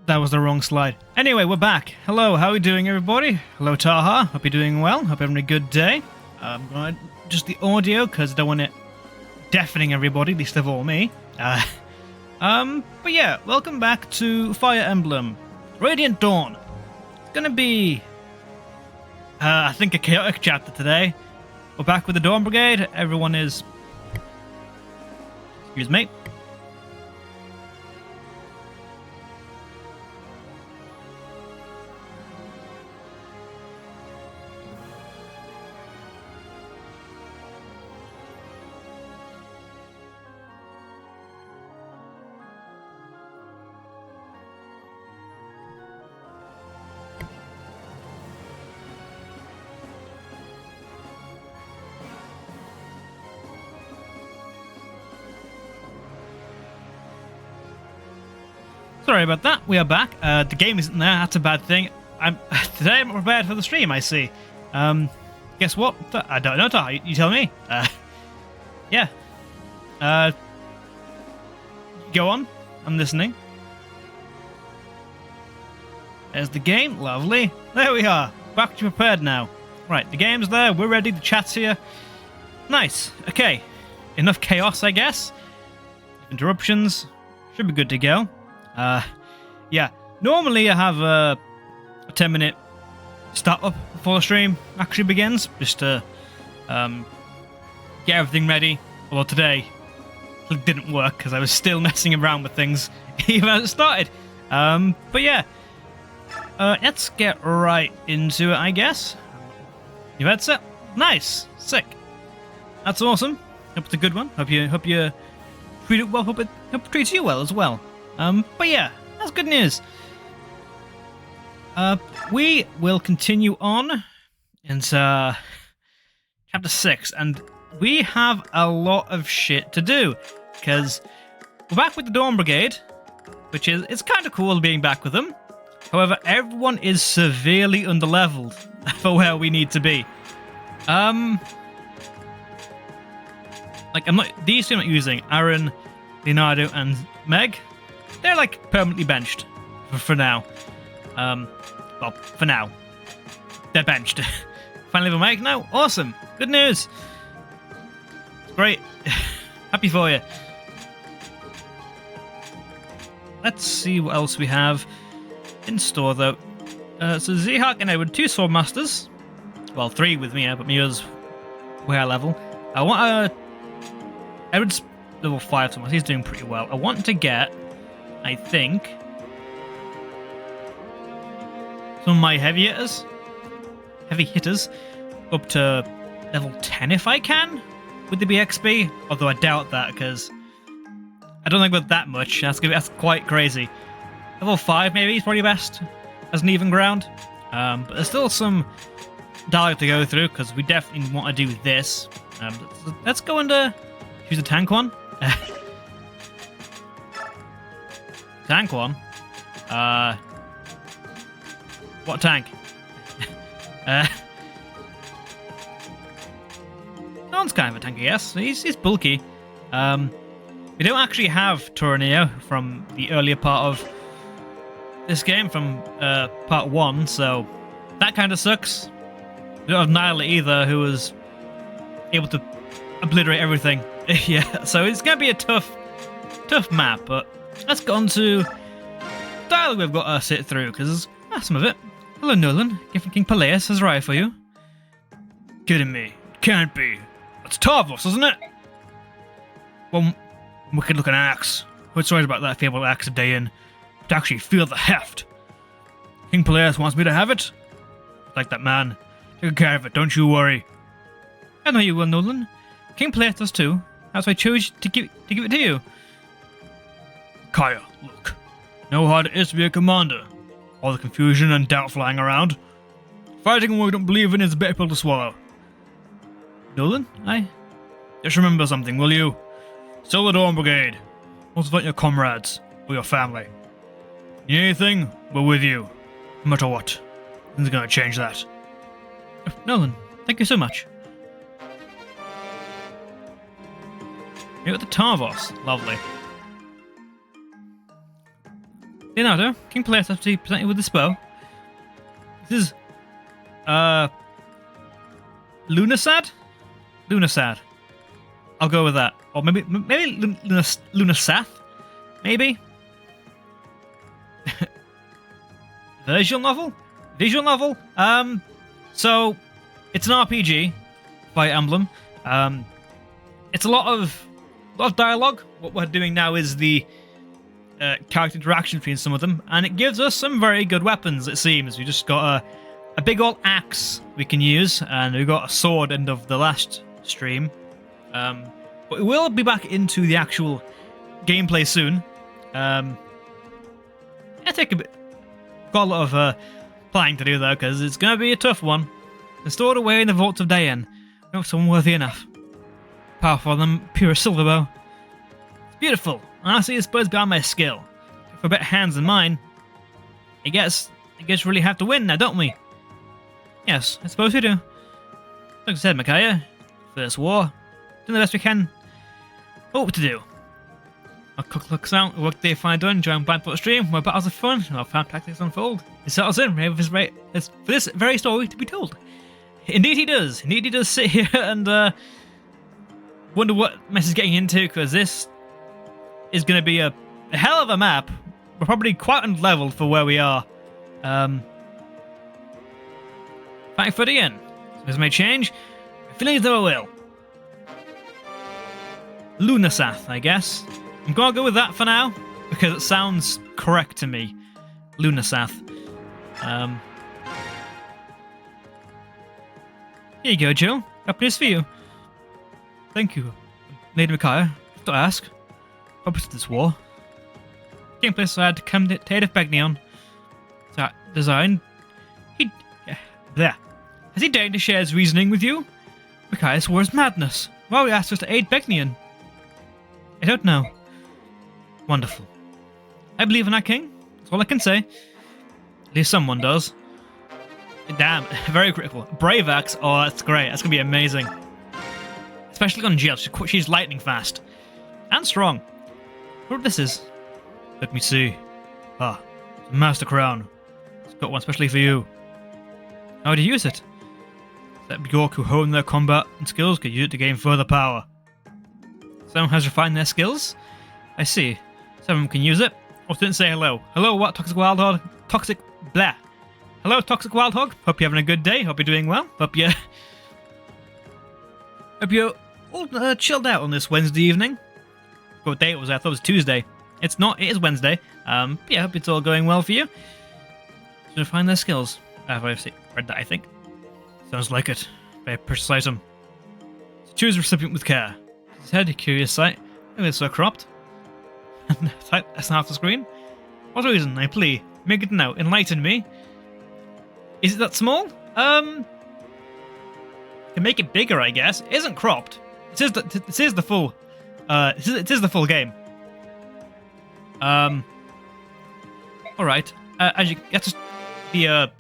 That was the wrong slide. Anyway, we're back. Hello, how are we doing, everybody? Hello, Taha. Hope you're doing well. Hope you're having a good day. I'm going to just the audio because I don't want it deafening everybody, least of all me. But yeah, welcome back to Fire Emblem Radiant Dawn. It's going to be, I think, a chaotic chapter today. We're back with the Dawn Brigade. Everyone is... Excuse me. Sorry about that. We are back. The game isn't there. That's a bad thing. Today I'm prepared for the stream, I see. Guess what? I don't know, Taha. You tell me. Yeah. Go on. I'm listening. There's the game. Lovely. There we are. Back to prepared now. Right, the game's there. We're ready. The chat's here. Nice. Okay. Enough chaos, I guess. Interruptions. Should be good to go. Yeah, normally I have a 10-minute startup before the stream actually begins, just to get everything ready. Although today it didn't work because I was still messing around with things even as it started. But yeah, let's get right into it, I guess. Your headset, nice, sick. That's awesome. Hope it's a good one. Hope you treat it well. Hope it treats you well as well. But yeah, that's good news. We will continue on into chapter 6, and we have a lot of shit to do, because we're back with the Dawn Brigade, which is, it's kind of cool being back with them. However, everyone is severely underleveled for where we need to be. These two I'm not using, Aaron, Leonardo, and Meg. They're like permanently benched for now. Well, for now. They're benched. Finally level Meg now. Awesome. Good news. It's great. Happy for you. Let's see what else we have in store though. So Zehak and Edward, 2 sword masters. Well, 3 with me, but Mia's way higher level. I want Edward's level 5 sword master. He's doing pretty well. I want to get, I think, some of my heavy hitters up to level 10 if I can with the BXB, although I doubt that because I don't think about that much. That's quite crazy. Level 5 maybe is probably best as an even ground, but there's still some dialogue to go through because we definitely want to do this. Let's go into choose the tank one. Tank one? What tank? That one's kind of a tank, I guess. He's bulky. We don't actually have Torneo from the earlier part of this game, from part 1, so that kind of sucks. We don't have Nyla either, who was able to obliterate everything. Yeah, so it's going to be a tough map, but let's get on to dialogue we've got to sit through, because there's some of it. Hello, Nolan. Gift from King Peleus has arrived for you. Kidding me. Can't be. That's Tarvos, isn't it? One wicked-looking axe. Heard stories about that fabled axe a day in. To actually feel the heft. King Peleus wants me to have it. Like that man. Take care of it, don't you worry. I know you will, Nolan. King Peleus does too. That's why I chose to give it to you. Kaya, look. Know how it is to be a commander. All the confusion and doubt flying around. Fighting when we don't believe in is a bitter pill to swallow. Nolan, just remember something, will you? Still the Dawn Brigade. Also fight your comrades or your family. You need anything? We're with you. No matter what. Nothing's gonna change that. Nolan, thank you so much. You got the Tarvos. Lovely. Leonardo, King Players have to be presented with this bow. This is Lunasad? Lunasad. I'll go with that. Or maybe Lunasath? Maybe? Visual novel? Visual novel? So it's an RPG by Emblem. It's a lot of dialogue. What we're doing now is the character interaction between some of them, and it gives us some very good weapons, it seems. We just got a big old axe we can use, and we got a sword end of the last stream. But we will be back into the actual gameplay soon. I take a bit. Got a lot of planning to do though, because it's going to be a tough one. They're stored away in the vaults of Dayan. Not someone worthy enough. Powerful than pure silver bow. It's beautiful. Honestly, it's bows beyond my skill. For better hands than mine, I guess really have to win now, don't we? Yes, I suppose we do. Like I said, Micaiah, first war, doing the best we can. What to do? Our cook looks out, work day fine done, join Blindfold stream, where battles are fun, and our fan tactics unfold. He settles in, ready for this very story to be told. Indeed he does. Indeed he does sit here and wonder what mess he's getting into, because this is going to be a hell of a map. We're probably quite unleveled for where we are. Fighting for the end. This may change. My feelings never will. Lunasath, I guess. I'm gonna go with that for now, because it sounds correct to me. Lunasath. Here you go, Jill. Got news for you. Thank you, Lady Micaiah. Don't ask. Purpose of this war. King Place had to come to aid of Begnion. That design. There. Has he dared to share his reasoning with you? Micaiah's war is madness. Why would he ask us to aid Begnion? I don't know. Wonderful. I believe in our king. That's all I can say. At least someone does. Damn, very critical. Brave axe. Oh, that's great. That's going to be amazing. Especially on Jill. She's lightning fast. And strong. What this is? Let me see. Ah, it's a master crown. It's got one especially for you. How do you use it? Let Bjork who hone their combat and skills can use it to gain further power. Someone has refined their skills? I see. Someone can use it. Or didn't say hello. Hello, what? Toxic Wild Hog? Toxic... Blah. Hello, Toxic Wild Hog. Hope you're having a good day. Hope you're doing well. Hope you're all chilled out on this Wednesday evening. What day it was? I thought it was Tuesday. It's not. It is Wednesday. Yeah, hope it's all going well for you. So refine their skills. I've already read that, I think. Sounds like it. Very precious item. So choose a recipient with care. His head, a curious sight. Maybe it's so cropped. That's not half the screen. What reason? I plea. Make it now. Enlighten me. Is it that small? Can make it bigger, I guess. It isn't cropped. It is the full. It is the full game. All right. As you get to the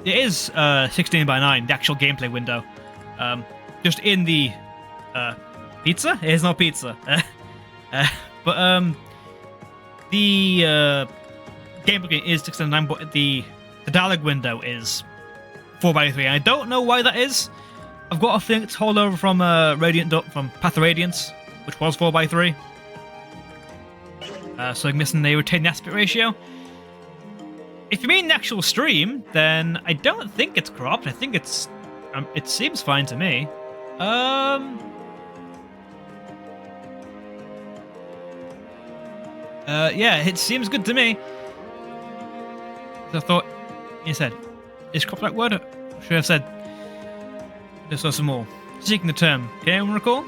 it is 16:9, the actual gameplay window. Just in the pizza. It is not pizza. But the gameplay is 16:9, but the dialogue window is 4:3. And I don't know why that is. I've got a thing it's hold over from from Path of Radiance, which was 4:3. So I'm guessing they retain the aspect ratio. If you mean the actual stream, then I don't think it's cropped. I think it's it seems fine to me. Yeah, it seems good to me. So I thought, you said, is cropped that word? Should have said, just saw some more. Seeking the term, okay, anyone recall?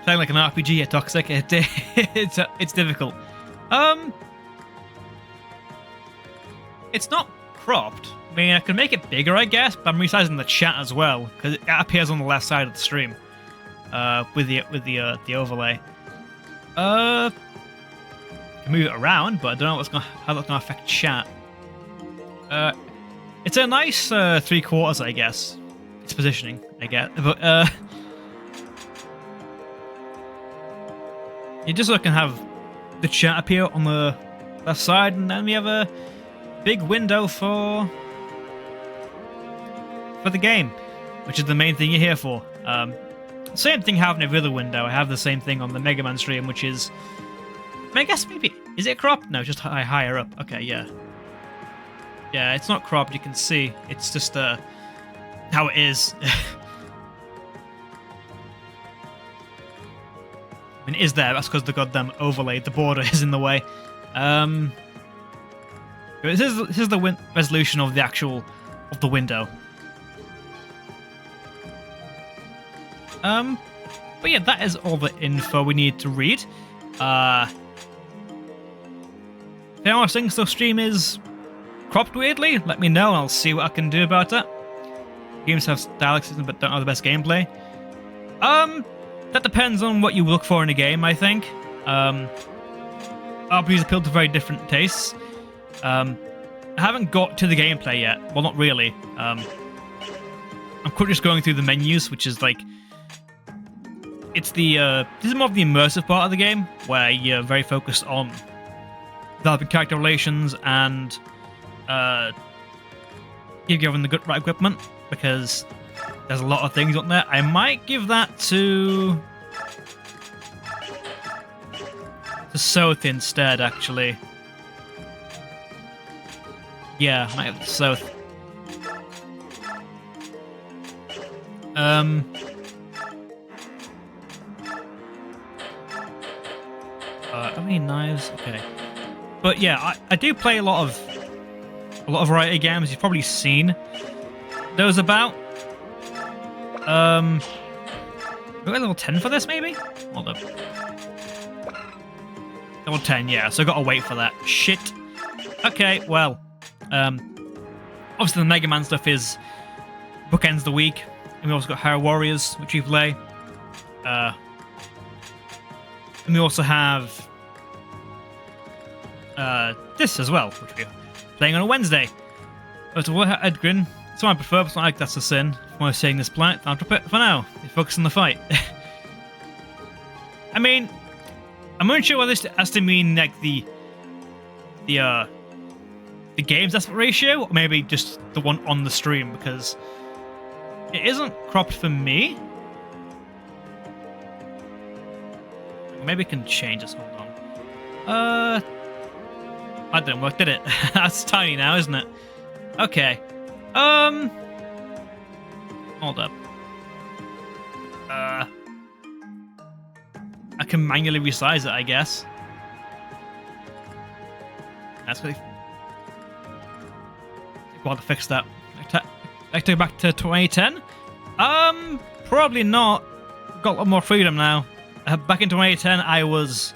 Sound like an RPG at Toxic. It's difficult. It's not cropped. I mean, I can make it bigger, I guess, but I'm resizing the chat as well because it appears on the left side of the stream with the overlay. I can move it around, but I don't know how that's gonna affect chat. It's a nice 3/4, I guess. It's positioning, I guess, but You just can have the chat appear on the left side, and then we have a big window for the game, which is the main thing you're here for. Same thing having every other window. I have the same thing on the Mega Man stream, which is, I guess maybe, is it cropped? No, just higher up. Okay, yeah. Yeah, it's not cropped, you can see. It's just how it is. I mean, it is there, that's because the goddamn overlay, the border is in the way. This is the resolution of the actual, of the window. But yeah, that is all the info we need to read. If anyone thinks the stream is cropped weirdly, let me know and I'll see what I can do about it. Games have style systems but don't have the best gameplay. That depends on what you look for in a game, I think. RPGs appeal to very different tastes. I haven't got to the gameplay yet. Well, not really. I'm currently just going through the menus, which is like... It's the... this is more of the immersive part of the game, where you're very focused on developing character relations and given the right equipment, because there's a lot of things on there. I might give that to South instead, actually. Yeah, I might have to South. How many knives? Okay. But yeah, I do play a lot of variety games. You've probably seen those about. We got level 10 for this, maybe? Hold up. Level 10, yeah, so I gotta wait for that. Shit. Okay, well. Obviously the Mega Man stuff is bookends the week. And we also got Hero Warriors, which we play. And we also have this as well, which we're playing on a Wednesday. But Edgrin, so I prefer, but it's not like that's a sin. If I'm saying this planet, I'll drop it for now. Focus on the fight. I mean, I'm unsure whether this has to mean like the game's aspect ratio, or maybe just the one on the stream, because it isn't cropped for me. Maybe it can change this. Hold on. That didn't work, did it? That's tiny now, isn't it? Okay. Hold up. I can manually resize it, I guess. That's really... Take a while to fix that. I take it back to 2010? Probably not. Got a lot more freedom now. Back in 2010, I was...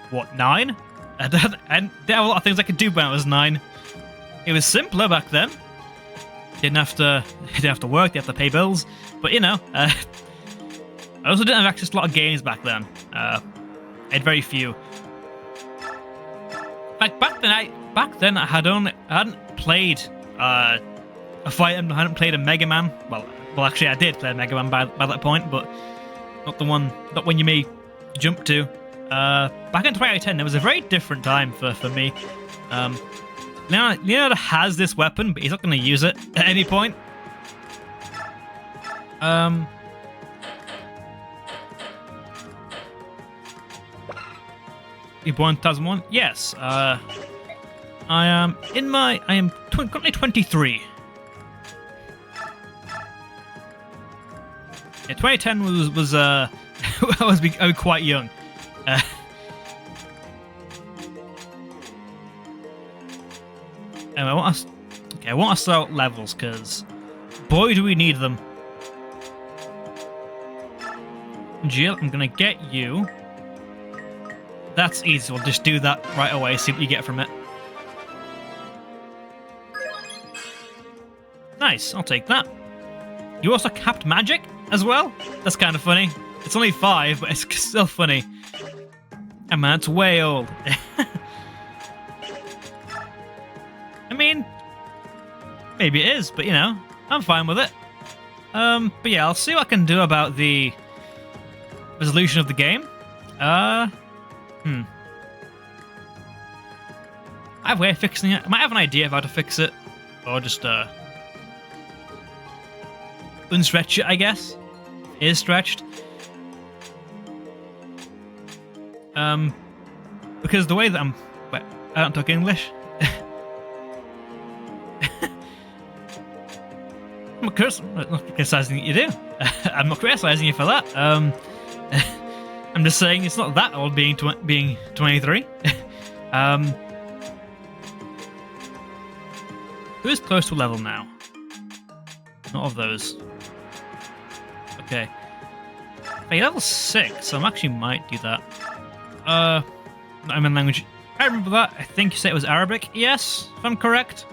What, 9? And there were a lot of things I could do when I was 9. It was simpler back then. Didn't have to work, didn't have to pay bills. But you know, I also didn't have access to a lot of games back then. I had very few. Like back then I hadn't played a Fire Emblem, I hadn't played a Mega Man. Well, actually I did play a Mega Man by that point, but not one you may jump to. Back in 2010, it was a very different time for me. Leonardo has this weapon, but he's not going to use it at any point. You born 2001? Yes. I am currently 23. Yeah, 2010 was I was quite young. Anyway, I want to start levels, because boy do we need them. Jill, I'm gonna get you. That's easy, we'll just do that right away, see what you get from it. Nice, I'll take that. You also capped magic as well? That's kind of funny. It's only 5, but it's still funny. And man, it's way old. I mean, maybe it is, but you know, I'm fine with it. But yeah, I'll see what I can do about the resolution of the game. Hmm. I have a way of fixing it. I might have an idea of how to fix it. Or just, unstretch it, I guess. It is stretched. Because the way that I don't talk English. I'm not criticizing you do. I'm not criticizing you for that. I'm just saying it's not that old being 23. Who is close to a level now? Not of those. Okay. Hey, level 6, so I actually might do that. I'm in language. I remember that. I think you said it was Arabic. Yes, if I'm correct.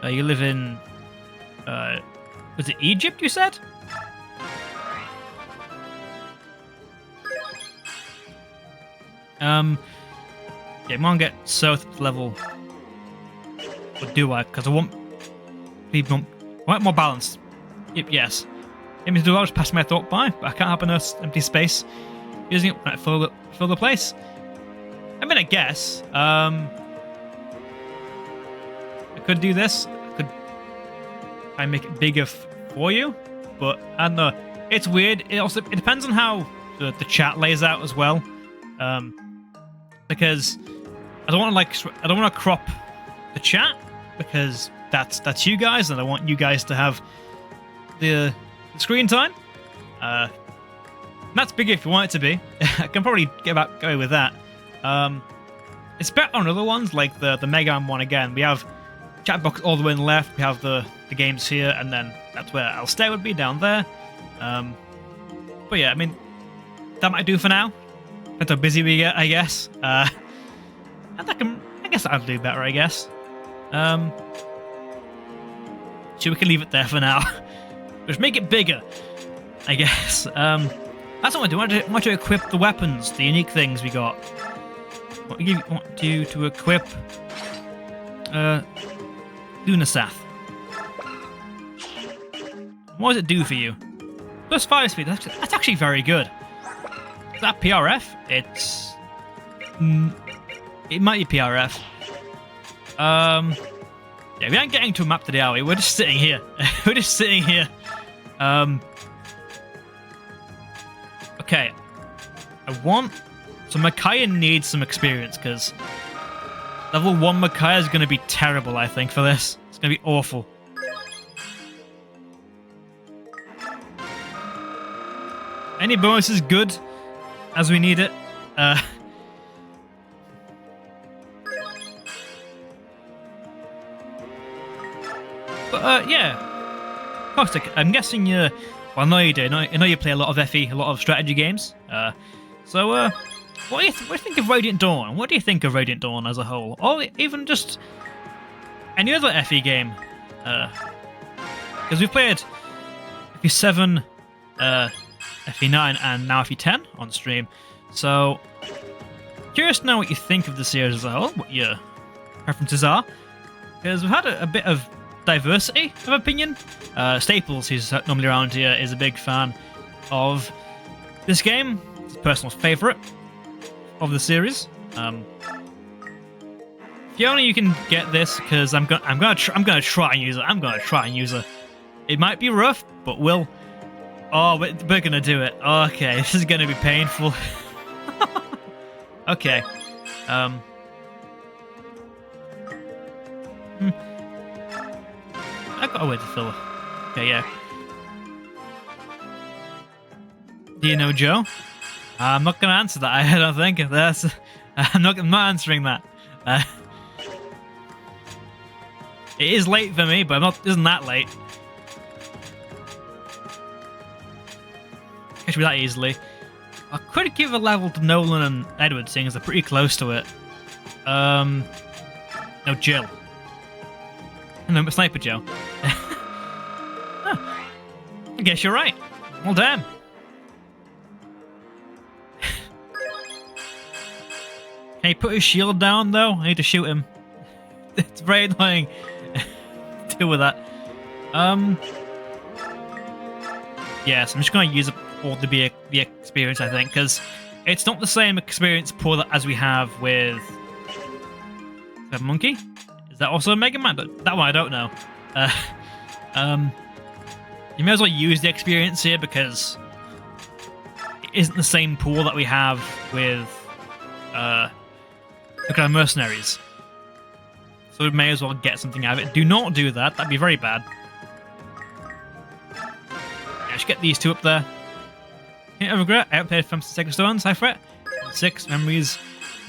You live in. Was it Egypt? You said. Yeah, I'm gonna get south level. Or do I? Because I want people. I want more balance. Yep. Yes. It means do I just pass my thought by, but I can't have an empty space using it right, fill the place. I mean, I guess I could do this. I could try and make it bigger for you, but I don't know. It's weird. It depends on how the chat lays out as well, because I don't want to crop the chat because that's you guys, and I want you guys to have the screen time. That's big if you want it to be. I can probably get away with that. It's better on other ones like the Mega Man one. Again, we have chat box all the way on the left. We have the games here, and then that's where I'll stay would be down there. But yeah, I mean that might do for now. That's how busy we get, I guess. And I guess that'll do better, I guess. So we can leave it there for now. Just make it bigger, I guess. That's what I do. I want to equip the weapons, the unique things we got. I want you to equip Lunasath. What does it do for you? Plus 5 speed. That's actually very good. Is that PRF? It might be PRF. Yeah, we aren't getting to a map today, are we? We're just sitting here. We're just sitting here. Okay. So Micaiah needs some experience, because level 1 Micaiah is going to be terrible, I think, for this. It's going to be awful. Any bonus is good, as we need it. But, yeah. Caustic, I'm guessing you... Well, I know you do. I know you play a lot of FE, a lot of strategy games. So, what do you think of Radiant Dawn? What do you think of Radiant Dawn as a whole? Or even just any other FE game? Because we've played FE7, FE9, and now FE10 on stream. So, curious to know what you think of the series as a whole, what your preferences are. Because we've had a bit of diversity of opinion. Staples, who's normally around here, is a big fan of this game. It's a personal favourite of the series. Fiona, you can get this because I'm gonna try and use it. I'm gonna try and use it. It might be rough, but we're gonna do it. Okay, this is gonna be painful. Okay. I got a way to fill it. Okay, yeah. Do you know Joe? I'm not gonna answer that. I don't think that's. I'm not answering that. It is late for me, but isn't that late? Catch me that easily. I could give a level to Nolan and Edward, seeing as they're pretty close to it. No, Jill. No, Sniper Joe. Huh. I guess you're right. Well, damn. Can he put his shield down, though? I need to shoot him. It's very annoying to deal with that. Yes, I'm just going to use all the experience, I think, because It's not the same experience pool as we have with the Monkey. Is that also a Mega Man? That one I don't know. You may as well use the experience here because it isn't the same pool that we have with the kind of mercenaries. So we may as well get something out of it. Do not do that. That'd be very bad. I should get these two up there. Hint of regret. I outplayed from Sacred Stones. High threat. 6 memories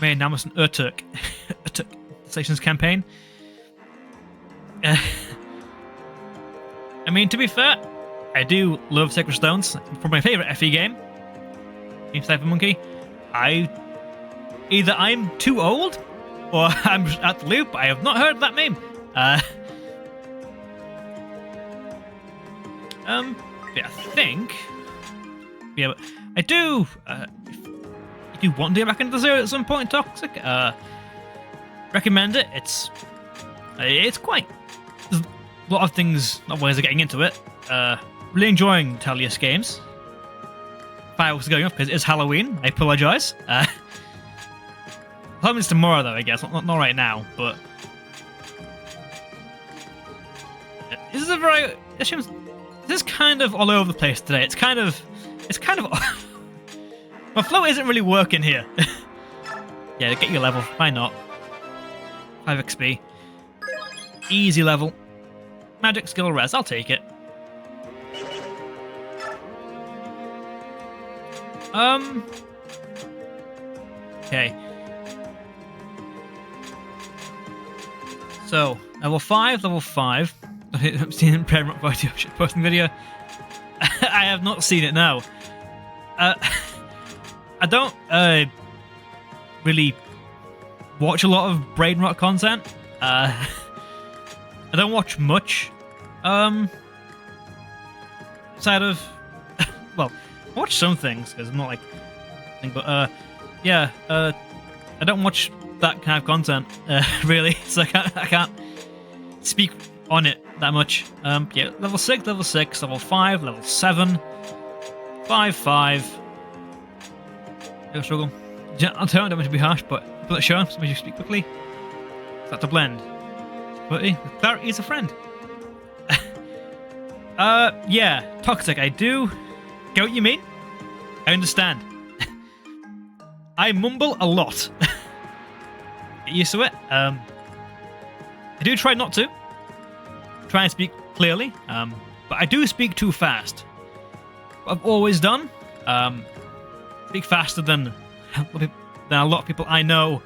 made now must an Urtuk. Urtuk Stations campaign. I mean, to be fair, I do love Sacred Stones. For my favorite FE game, Team Cypher Monkey, either I'm too old or I'm at the loop. I have not heard that name. Yeah, I think. Yeah, but I do. If you want to get back into the zero at some point, Toxic, recommend it. It's quite. There's a lot of things, not ways of getting into it. Really enjoying Talius games. Fireworks are going off because it is Halloween. I apologise. Happens tomorrow though, I guess. Not right now, but this is a very. This is kind of all over the place today. It's kind of. My flow isn't really working here. Yeah, get your level. Why not? 5 XP. Easy level. Magic skill res. I'll take it. Okay. So, level 5. I've seen it in posting video. I have not seen it now. I don't really watch a lot of brain rot content. I don't watch much. Outside of, well, I watch some things because I'm not like, but yeah, I don't watch that kind of content really, so I can't speak on it that much. Yeah, level 6, level 5, level 7, 5. No struggle. I'll tell you, don't mean to be harsh, but bullet shown, so you speak quickly. Start to blend. Clarity is a friend. Yeah, Toxic, I do get what you mean. I understand. I mumble a lot. Get used to it. I do try not to. Try and speak clearly, but I do speak too fast. What I've always done, speak faster than a lot of people I know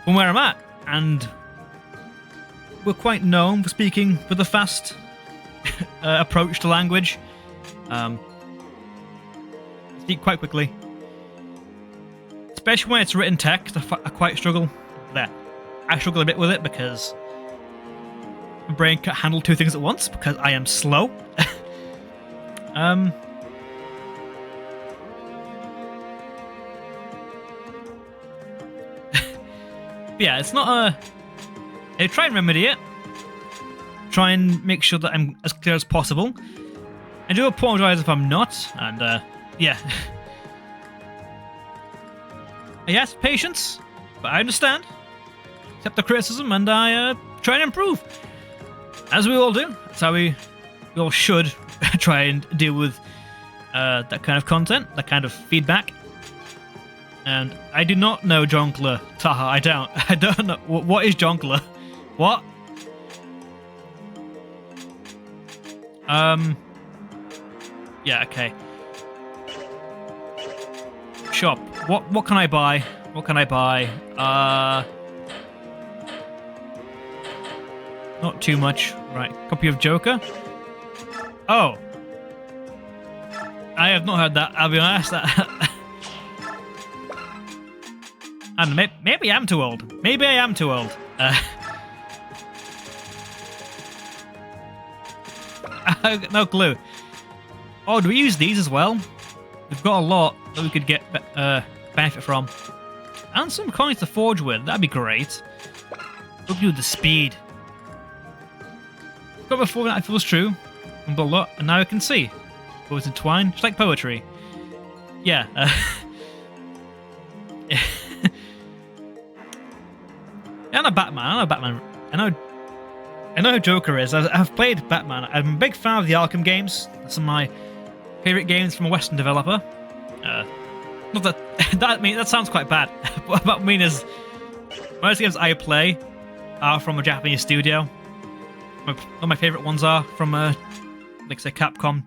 from where I'm at, and we're quite known for speaking with a fast approach to language. Speak quite quickly, especially when it's written text. I quite struggle there. I struggle a bit with it because my brain can't handle 2 things at once because I am slow. Yeah, it's not a. I try and remedy it. Try and make sure that I'm as clear as possible. I do apologise if I'm not, and yeah. I ask patience, but I understand. Accept the criticism, and I try and improve. As we all do. That's how we all should try and deal with that kind of content, that kind of feedback. And I do not know Jonkler. Taha, I don't know. What is Jonkler? What? Yeah, okay. Shop. What can I buy? What can I buy? Not too much. Right. Copy of Joker. Oh. I have not heard that, I'll be honest. And maybe I'm too old. Maybe I am too old. I got no clue. Oh, do we use these as well? We've got a lot that we could get benefit from. And some coins to forge with. That'd be great. Look at the speed. Got before that feels true. A lot, and now I can see. Words entwined, just like poetry. Yeah. Batman. I know Batman. I know who Joker is. I've played Batman. I'm a big fan of the Arkham games. That's some of my favorite games from a Western developer. Not that that sounds quite bad. What I mean is, most games I play are from a Japanese studio. One of my favorite ones are from, like say, Capcom,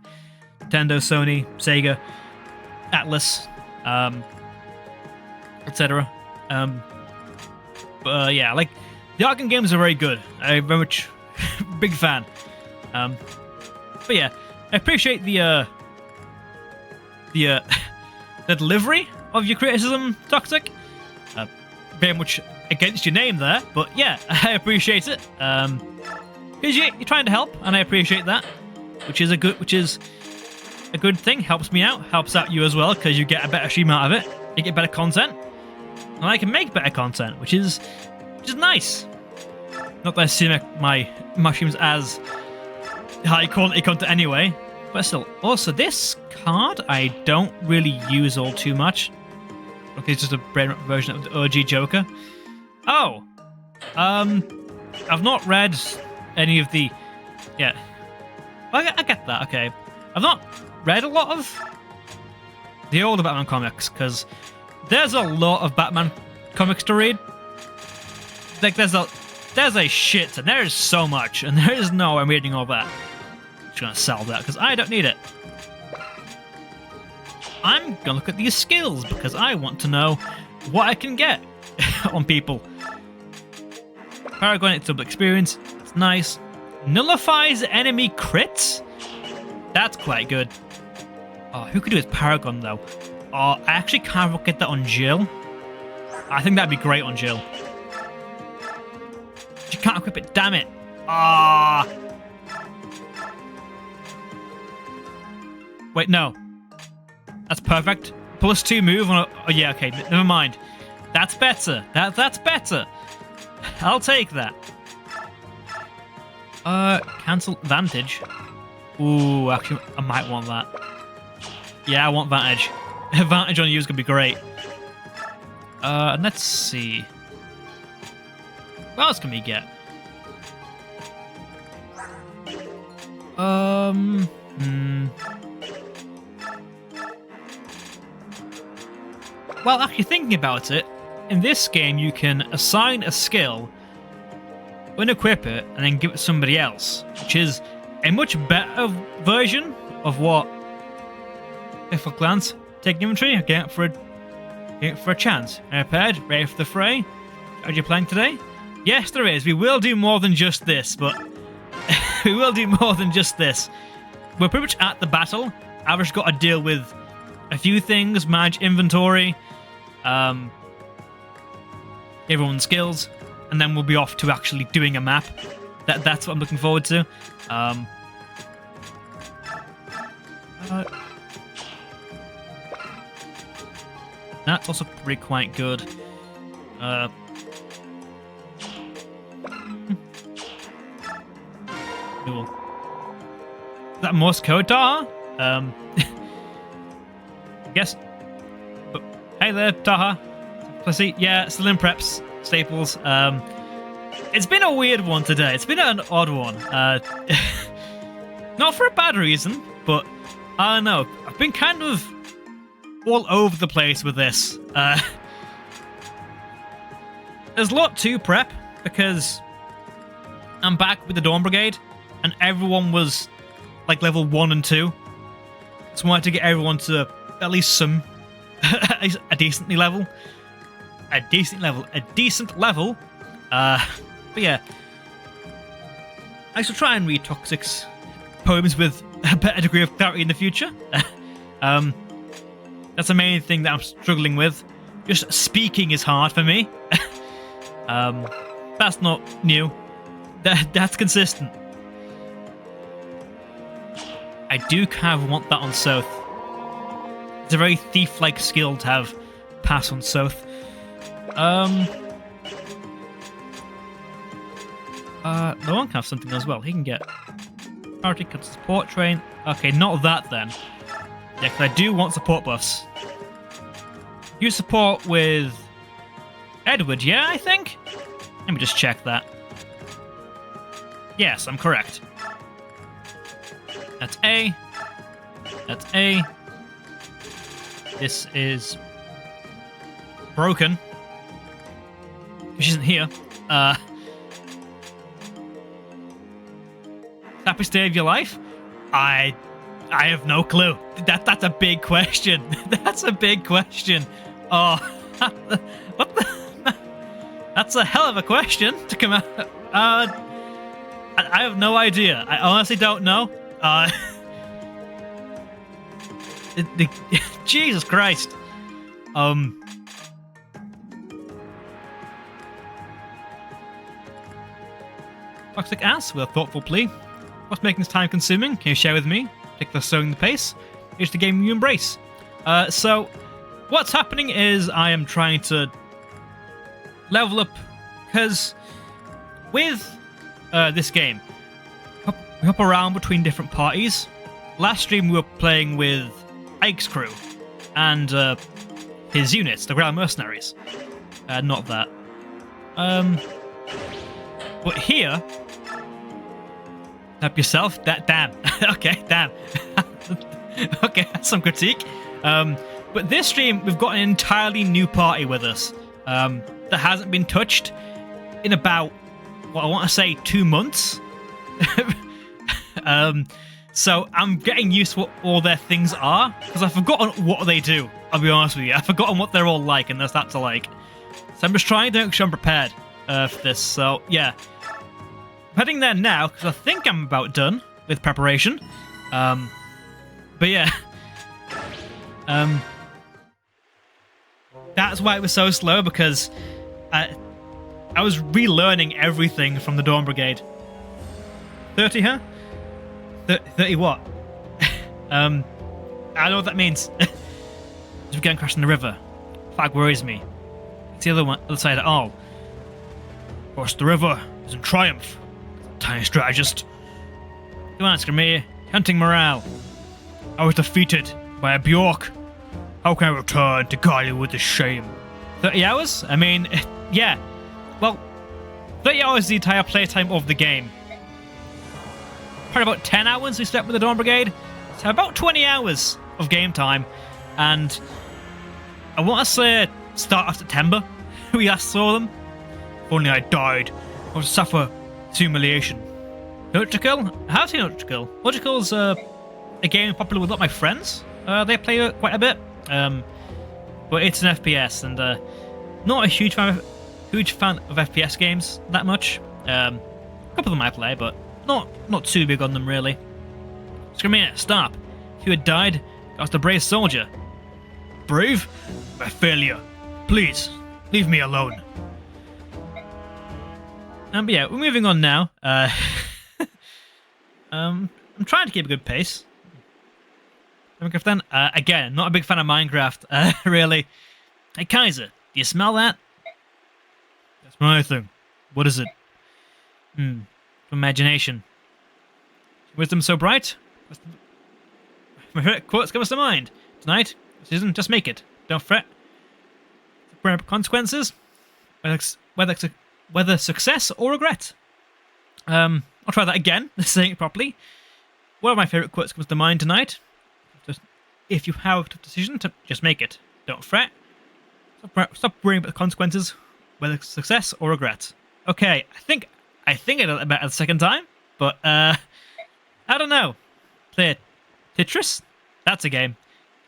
Nintendo, Sony, Sega, Atlas, etc. Yeah, like the Arkham games are very good. I'm very much big fan. But yeah, I appreciate the delivery of your criticism, Toxic. Very much against your name there, but yeah, I appreciate it. Because you're trying to help, and I appreciate that, which is a good thing. Helps me out, helps out you as well, because you get a better stream out of it. You get better content, and I can make better content, which is nice. Not that I see my streams as high quality content anyway, but still. Also, this card I don't really use all too much. Okay, it's just a brain version of the OG Joker. Oh, I've not read any of the. Yeah, I get that. Okay, I've not read a lot of the older Batman comics because there's a lot of Batman comics to read. Like there's a shit, and there is so much, and there is no way I'm reading all that. I'm just gonna sell that because I don't need it. I'm gonna look at these skills because I want to know what I can get on people. Paragon double experience, it's nice. Nullifies enemy crits? That's quite good. Oh, who could do his Paragon though? Oh, I actually can't get that on Jill. I think that'd be great on Jill. You can't equip it, damn it. Ah. Wait, no. That's perfect. +2 move on a, oh yeah, okay, never mind. That's better. That's better. I'll take that. Cancel Vantage. Ooh, actually, I might want that. Yeah, I want Vantage. Vantage on you is gonna be great. And let's see. What else can we get? Well, actually thinking about it, in this game you can assign a skill, unequip it, and then give it to somebody else, which is a much better version of what, if a glance, take inventory, get it for a chance. Prepared, ready for the fray. Are you playing today? Yes, there is. We will do more than just this, but we will do more than just this. We're pretty much at the battle. I've just got to deal with a few things, manage inventory, everyone's skills, and then we'll be off to actually doing a map. That's what I'm looking forward to. That's also pretty quite good. Cool. Is that Morse code, Taha? I guess. But, hey there, Taha. Let's see. Yeah, still in preps. Staples. It's been a weird one today. It's been an odd one. Not for a bad reason, but I don't know. I've been kind of all over the place with this. There's a lot to prep because I'm back with the Dawn Brigade, and everyone was like level 1 and 2. So I wanted to get everyone to at least some, a decent level. But yeah, I shall try and read Toxic's poems with a better degree of clarity in the future. That's the main thing that I'm struggling with. Just speaking is hard for me. That's not new. That's consistent. I do kind of want that on South. It's a very thief-like skill to have pass on South. No one can have something as well. He can get priority cut support train. Okay, not that then. Yeah, because I do want support buffs. Use support with Edward, yeah, I think? Let me just check that. Yes, I'm correct. That's A. That's A. This is broken. Which isn't here. Happiest day of your life? I have no clue. That's a big question. That's a big question. Oh, what the? That's a hell of a question to come out. I have no idea. I honestly don't know. Jesus Christ. Toxic ass with a thoughtful plea. What's making this time consuming? Can you share with me? Particular slowing the pace. Here's the game you embrace. So what's happening is I am trying to level up, because with this game, we hop around between different parties. Last stream we were playing with Ike's crew and his units, the Ground Mercenaries. Not that. But here, help yourself. Damn. Okay, damn. Okay, that's some critique. But this stream, we've got an entirely new party with us that hasn't been touched in about, I want to say 2 months. So I'm getting used to what all their things are, because I've forgotten what they do. I'll be honest with you. I've forgotten what they're all like and there's that to like. So I'm just trying to make sure I'm prepared for this. So yeah, I'm heading there now because I think I'm about done with preparation. But yeah, that's why it was so slow, because I was relearning everything from the Dawn Brigade. 30, huh? 30 what? I don't know what that means. As we get crashed in the river. Flag worries me. It's the other side at all. Cross the river is in triumph. Tiny strategist. Come on, Skirmir. Hunting morale. I was defeated by a Bjork. How can I return to guide you with this shame? 30 hours? I mean, yeah. Well, 30 hours is the entire playtime of the game. Probably about 10 hours we slept with the Dawn Brigade. So about 20 hours of game time. And I want to say start of September, we last saw them. If only I died, I would suffer humiliation. Electrical? I have seen Electrical. Electrical's a game popular with a lot of my friends. They play it quite a bit. But it's an FPS, and not a huge fan of FPS games that much. A couple of them I play, but not too big on them really. Skirmir, stop. If you had died, I was a brave soldier. Brave? A failure. Please, leave me alone. But yeah, we're moving on now. I'm trying to keep a good pace. Minecraft then? Again, not a big fan of Minecraft, really. Hey Kaiser, do you smell that? That's my thing. What is it? Imagination. Wisdom so bright? My favorite quotes comes to mind. Tonight, Susan, just make it. Don't fret. Consequences? Whether success or regret. I'll try that again, saying it properly. One of my favorite quotes comes to mind tonight. Just, if you have a decision, to just make it. Don't fret. Stop worrying about the consequences, whether success or regret. Okay, I think I did it better the second time, but I don't know. Play Tetris? That's a game.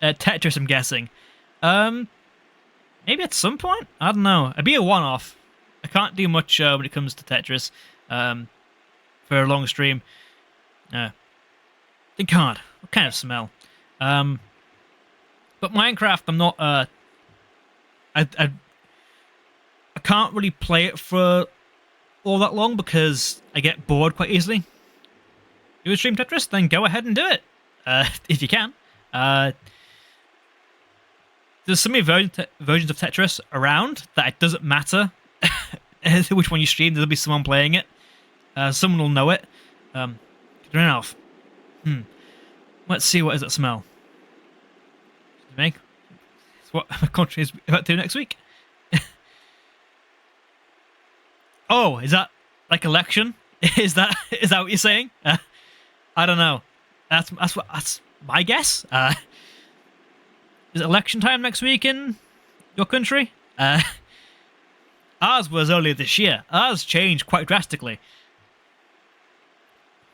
Tetris, I'm guessing. Maybe at some point? I don't know. It'd be a one-off. I can't do much when it comes to Tetris for a long stream. Think hard. What kind of smell? But Minecraft, I'm not... I can't really play it for all that long because I get bored quite easily. You would stream Tetris? Then go ahead and do it. If you can. There's so many versions of Tetris around that it doesn't matter which one you stream. There'll be someone playing it. Someone will know it. Turn off. Let's see, what does it smell? Make. It's what my country is about to do next week. Oh, is that like election? Is that what you're saying? I don't know. That's my guess. Is it election time next week in your country? Ours was earlier this year. Ours changed quite drastically.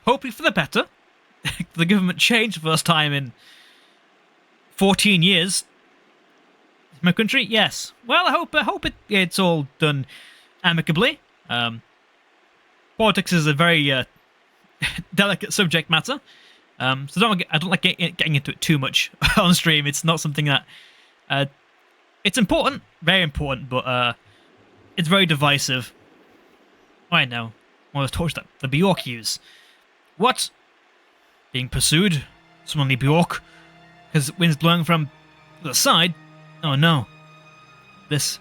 Hopefully for the better. The government changed the first time in 14 years. My country, yes. Well, I hope it's all done amicably. Politics is a very delicate subject matter. So I don't like getting into it too much on stream. It's not something that it's important, very important, but it's very divisive. I know. One of those torches that the Bjork use. What? Being pursued? Someone named Bjork? Because wind's blowing from the side? Oh no. This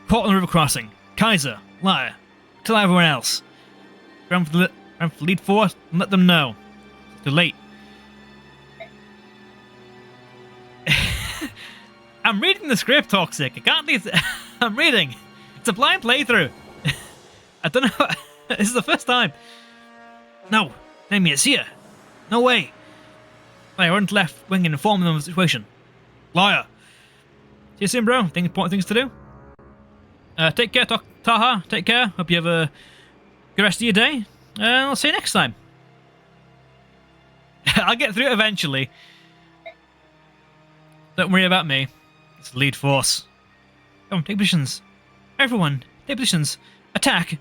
Portland River crossing. Kaiser, liar. Tell everyone else. Run for the lead force and let them know. It's too late. I'm reading the script, Toxic. I can't leave. I'm reading. It's a blind playthrough. I don't know. This is the first time. No, enemy is here. No way. I run to left wing and inform them of the situation. Liar. See you soon, bro. Think important things to do. Take care, Taha. Take care. Hope you have a good rest of your day. I'll see you next time. I'll get through it eventually. Don't worry about me. It's the lead force. Come, take positions. Everyone, take positions. Attack.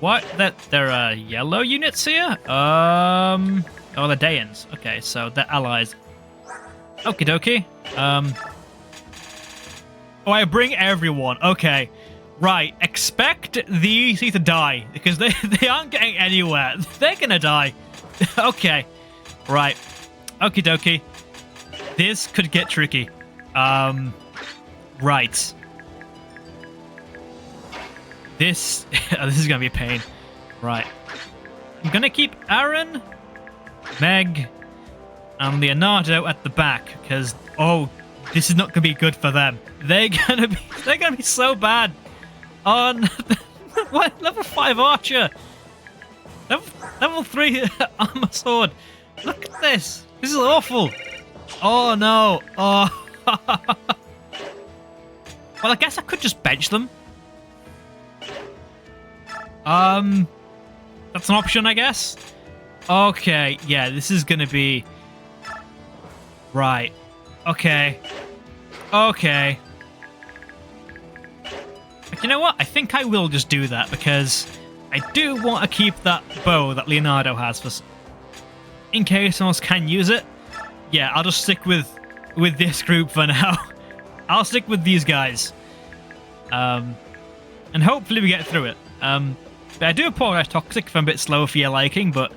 What? There are yellow units here? Oh, they're Daeans. Okay, so they're allies. Okie dokie. Oh, I bring everyone. Okay. Right. Expect these to die, because they aren't getting anywhere. They're gonna die. Okay. Right. Okie dokie. This could get tricky. Right. This is gonna be a pain. Right. I'm gonna keep Aaron, Meg, and Leonardo at the back, because this is not gonna be good for them. They're gonna be so bad on what level 5 archer, level 3 armor sword. Look at this. This is awful. Oh no. Oh. Well, I guess I could just bench them. That's an option, I guess. Okay, yeah, this is gonna be... Right. Okay. Okay. But you know what? I think I will just do that, because I do want to keep that bow that Leonardo has for... in case someone else can use it. Yeah, I'll just stick with this group for now. I'll stick with these guys. And hopefully we get through it. But I do apologize, Toxic, if I'm a bit slow for your liking, but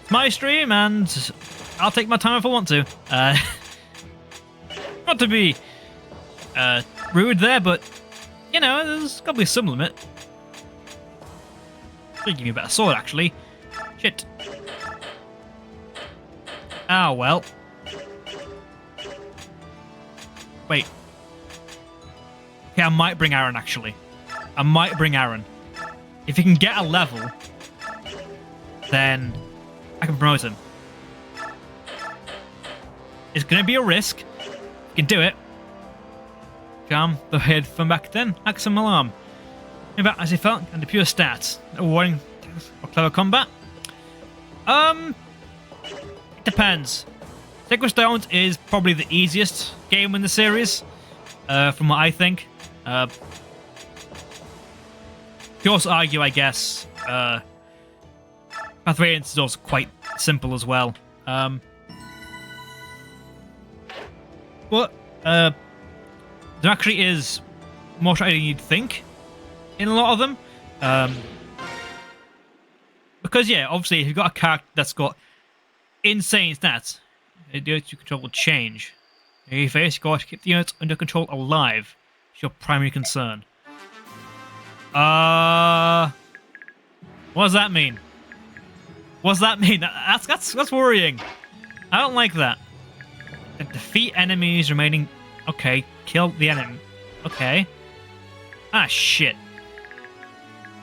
it's my stream and I'll take my time if I want to. Not to be rude there, but you know, there's got to be some limit. Should give me a better sword, actually. Shit. Ah, well. Wait. Okay, I might bring Aaron, actually. I might bring Aaron. If he can get a level, then I can promote him. It's going to be a risk. You can do it. Calm the head from back then. Axum alarm. Maybe as he felt, and the pure stats. A warning or clever combat. It depends. Sacred Stones is probably the easiest game in the series, from what I think. You also argue, I guess, Path Radiance is also quite simple as well. But there actually is more strategy than you'd think in a lot of them. Because, yeah, obviously, if you've got a character that's got insane stats, the units you control will change. If you face, you've got to keep the units under control alive. It's your primary concern. What does that mean? What does that mean? That's worrying. I don't like that. Defeat enemies remaining. Okay, kill the enemy. Okay. Ah, shit.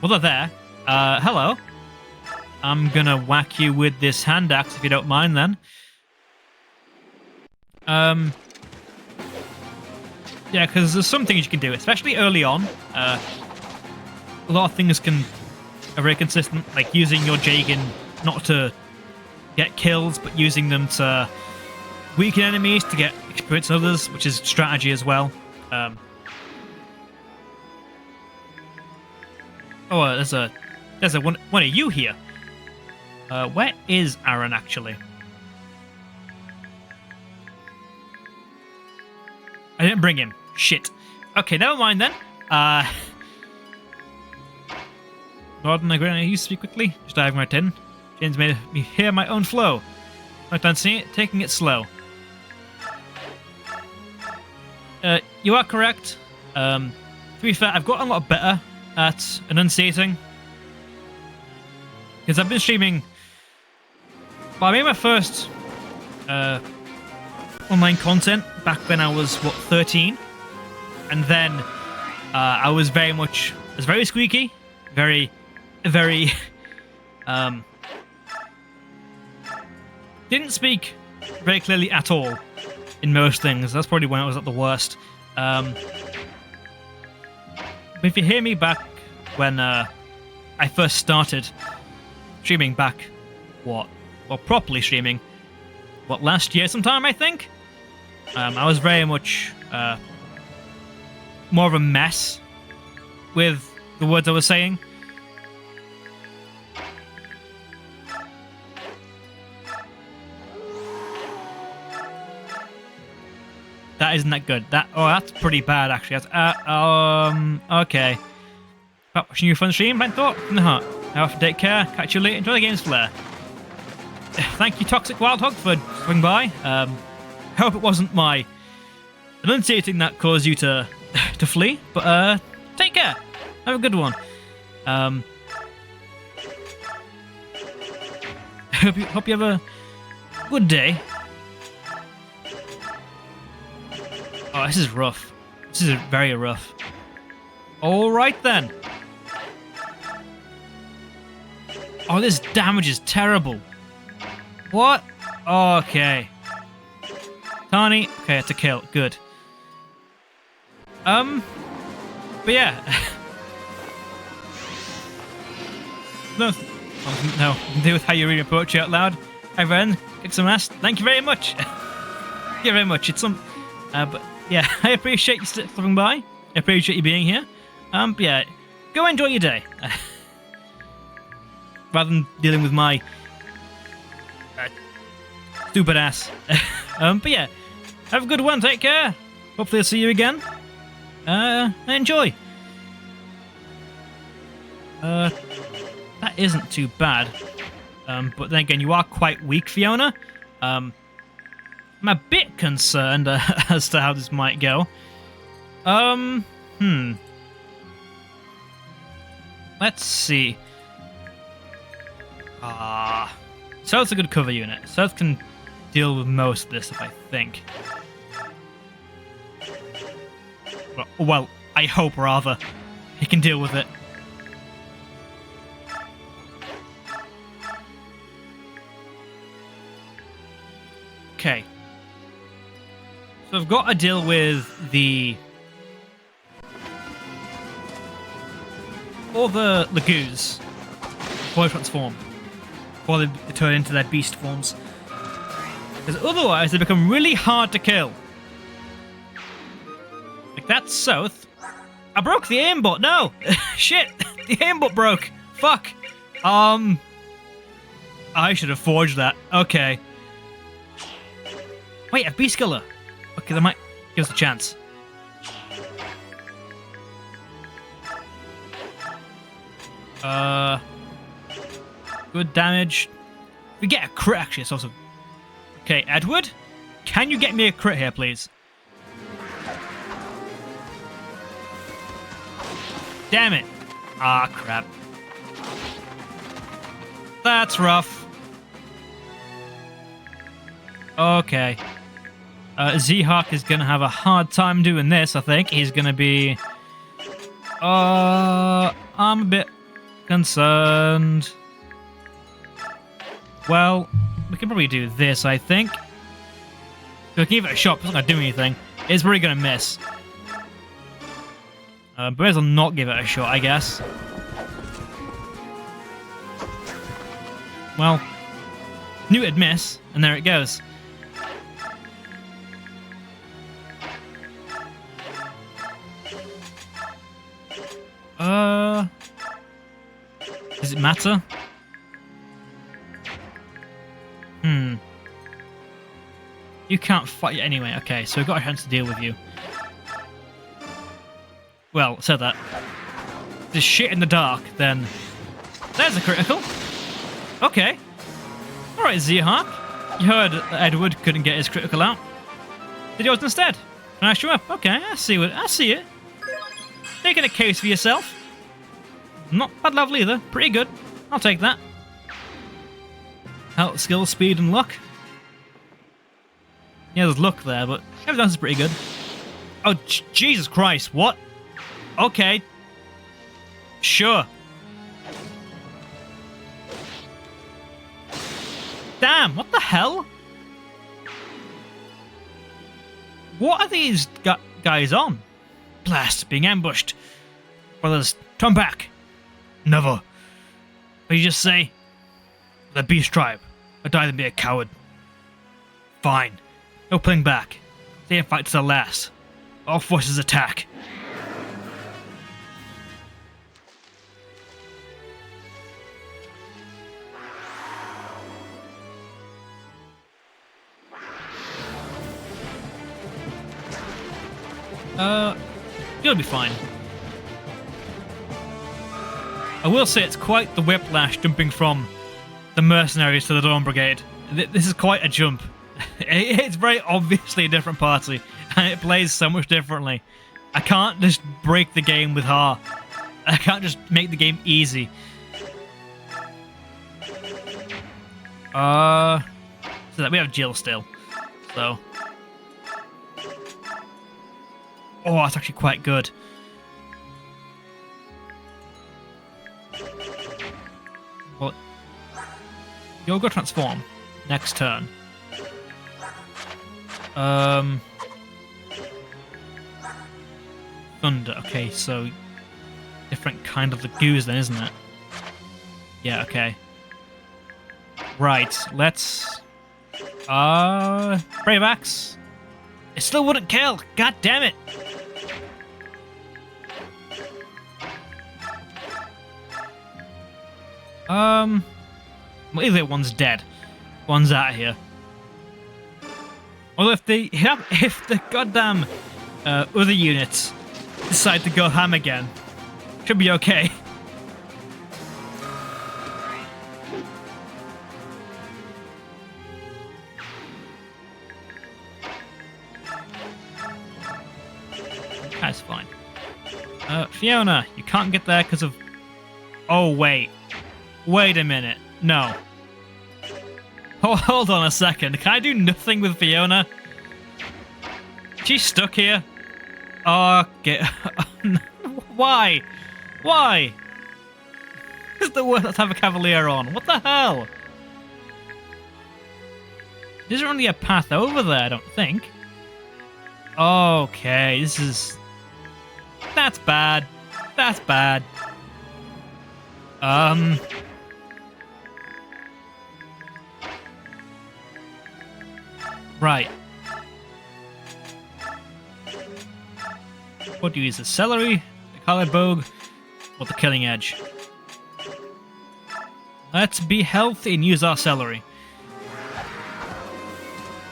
Well, they're there. Hello. I'm gonna whack you with this hand axe if you don't mind, then. Yeah, because there's some things you can do, especially early on. A lot of things are very consistent, like using your Jagan not to get kills, but using them to weaken enemies to get experience in others, which is strategy as well. There's one of you here. Where is Aaron actually? I didn't bring him. Shit. Okay, never mind then. Gordon, I agree. You speak quickly. Just diving right in. James made me hear my own flow. I don't see it. Taking it slow. You are correct. To be fair, I've gotten a lot better at enunciating. Because I've been streaming... Well, I made my first online content back when I was, 13? And then I was very squeaky. Very... didn't speak very clearly at all in most things. That's probably when I was at the worst. But if you hear me back when I first started streaming back, properly streaming, last year sometime, I think? I was very much more of a mess with the words I was saying. That isn't that good. That's pretty bad, actually. Okay. Watching you fun stream, I thought from the heart. Now, take care. Catch you later. Enjoy the game's flair. Thank you, Toxic Wildhog, for swinging by. Hope it wasn't my enunciating that caused you to flee. But take care. Have a good one. Hope you have a good day. Oh, this is rough. This is very rough. All right, then. Oh, this damage is terrible. What? Okay. Tani. Okay, it's a kill. Good. But yeah. No, do with how you read your poetry out loud. Hi, friend. Kick some ass. Thank you very much. Thank you very much. It's some... but yeah, I appreciate you stopping by. I appreciate you being here. But yeah, go enjoy your day. Rather than dealing with my stupid ass. But yeah, have a good one. Take care. Hopefully I'll see you again. Enjoy. That isn't too bad. But then again, you are quite weak, Fiona. I'm a bit concerned as to how this might go. Let's see. South's a good cover unit. South can deal with most of this stuff, I think. Well, I hope, rather. He can deal with it. Okay. So I've got to deal with all the Lagoos before they transform. Before they turn into their beast forms. Because otherwise they become really hard to kill. Like that South. I broke the aimbot. No! Shit! The aimbot broke. Fuck. I should have forged that. Okay. Wait, a beast killer. Okay, that might give us a chance. Good damage. We get a crit, actually. It's awesome. Okay, Edward, can you get me a crit here, please? Damn it. Ah, crap. That's rough. Okay. Z-Hawk is going to have a hard time doing this, I think. He's going to be... I'm a bit concerned. Well, we can probably do this, I think. We can give it a shot, but it's not going to do anything. It's probably going to miss. But may as well not give it a shot, I guess. Well, knew it'd miss, and there it goes. Does it matter? You can't fight anyway. Okay, so we've got a chance to deal with you. Well, said that. This shit in the dark, then. There's a critical. Okay. Alright, Zehawk. You heard that Edward couldn't get his critical out. Did yours instead? Nice you up. Okay, I see it. Taking a case for yourself. Not bad level either. Pretty good. I'll take that. Health, skill, speed, and luck. Yeah, there's luck there, but everything else is pretty good. Oh, Jesus Christ, what? Okay. Sure. Damn, what the hell? What are these guys on? Blast, being ambushed. Brothers, turn back. Never. What you just say? The beast tribe. I'd die than be a coward. Fine. No pulling back. Stay and fight to the last. All forces attack. You'll be fine. I will say it's quite the whiplash jumping from the mercenaries to the Dawn Brigade. This is quite a jump. It's very obviously a different party, and it plays so much differently. I can't just break the game with hard. I can't just make the game easy. So that we have Jill still. So. Oh, that's actually quite good. Well, you'll go transform next turn. Thunder. Okay, so different kind of the goose then, isn't it? Yeah, okay. Right, let's... Brave Axe. It still wouldn't kill! God damn it! Well, either one's dead. One's out of here. Well, if the goddamn other units decide to go ham again, should be okay. That's fine. Fiona, you can't get there because of... Oh, wait. Wait a minute. No. Oh, hold on a second. Can I do nothing with Fiona? She's stuck here. Okay. Why? Why? Is the word let's have a cavalier on? What the hell? There isn't really a path over there, I don't think. Okay, this is... That's bad. That's bad. Right. What do you use? The celery, the colored bogue, or the killing edge? Let's be healthy and use our celery.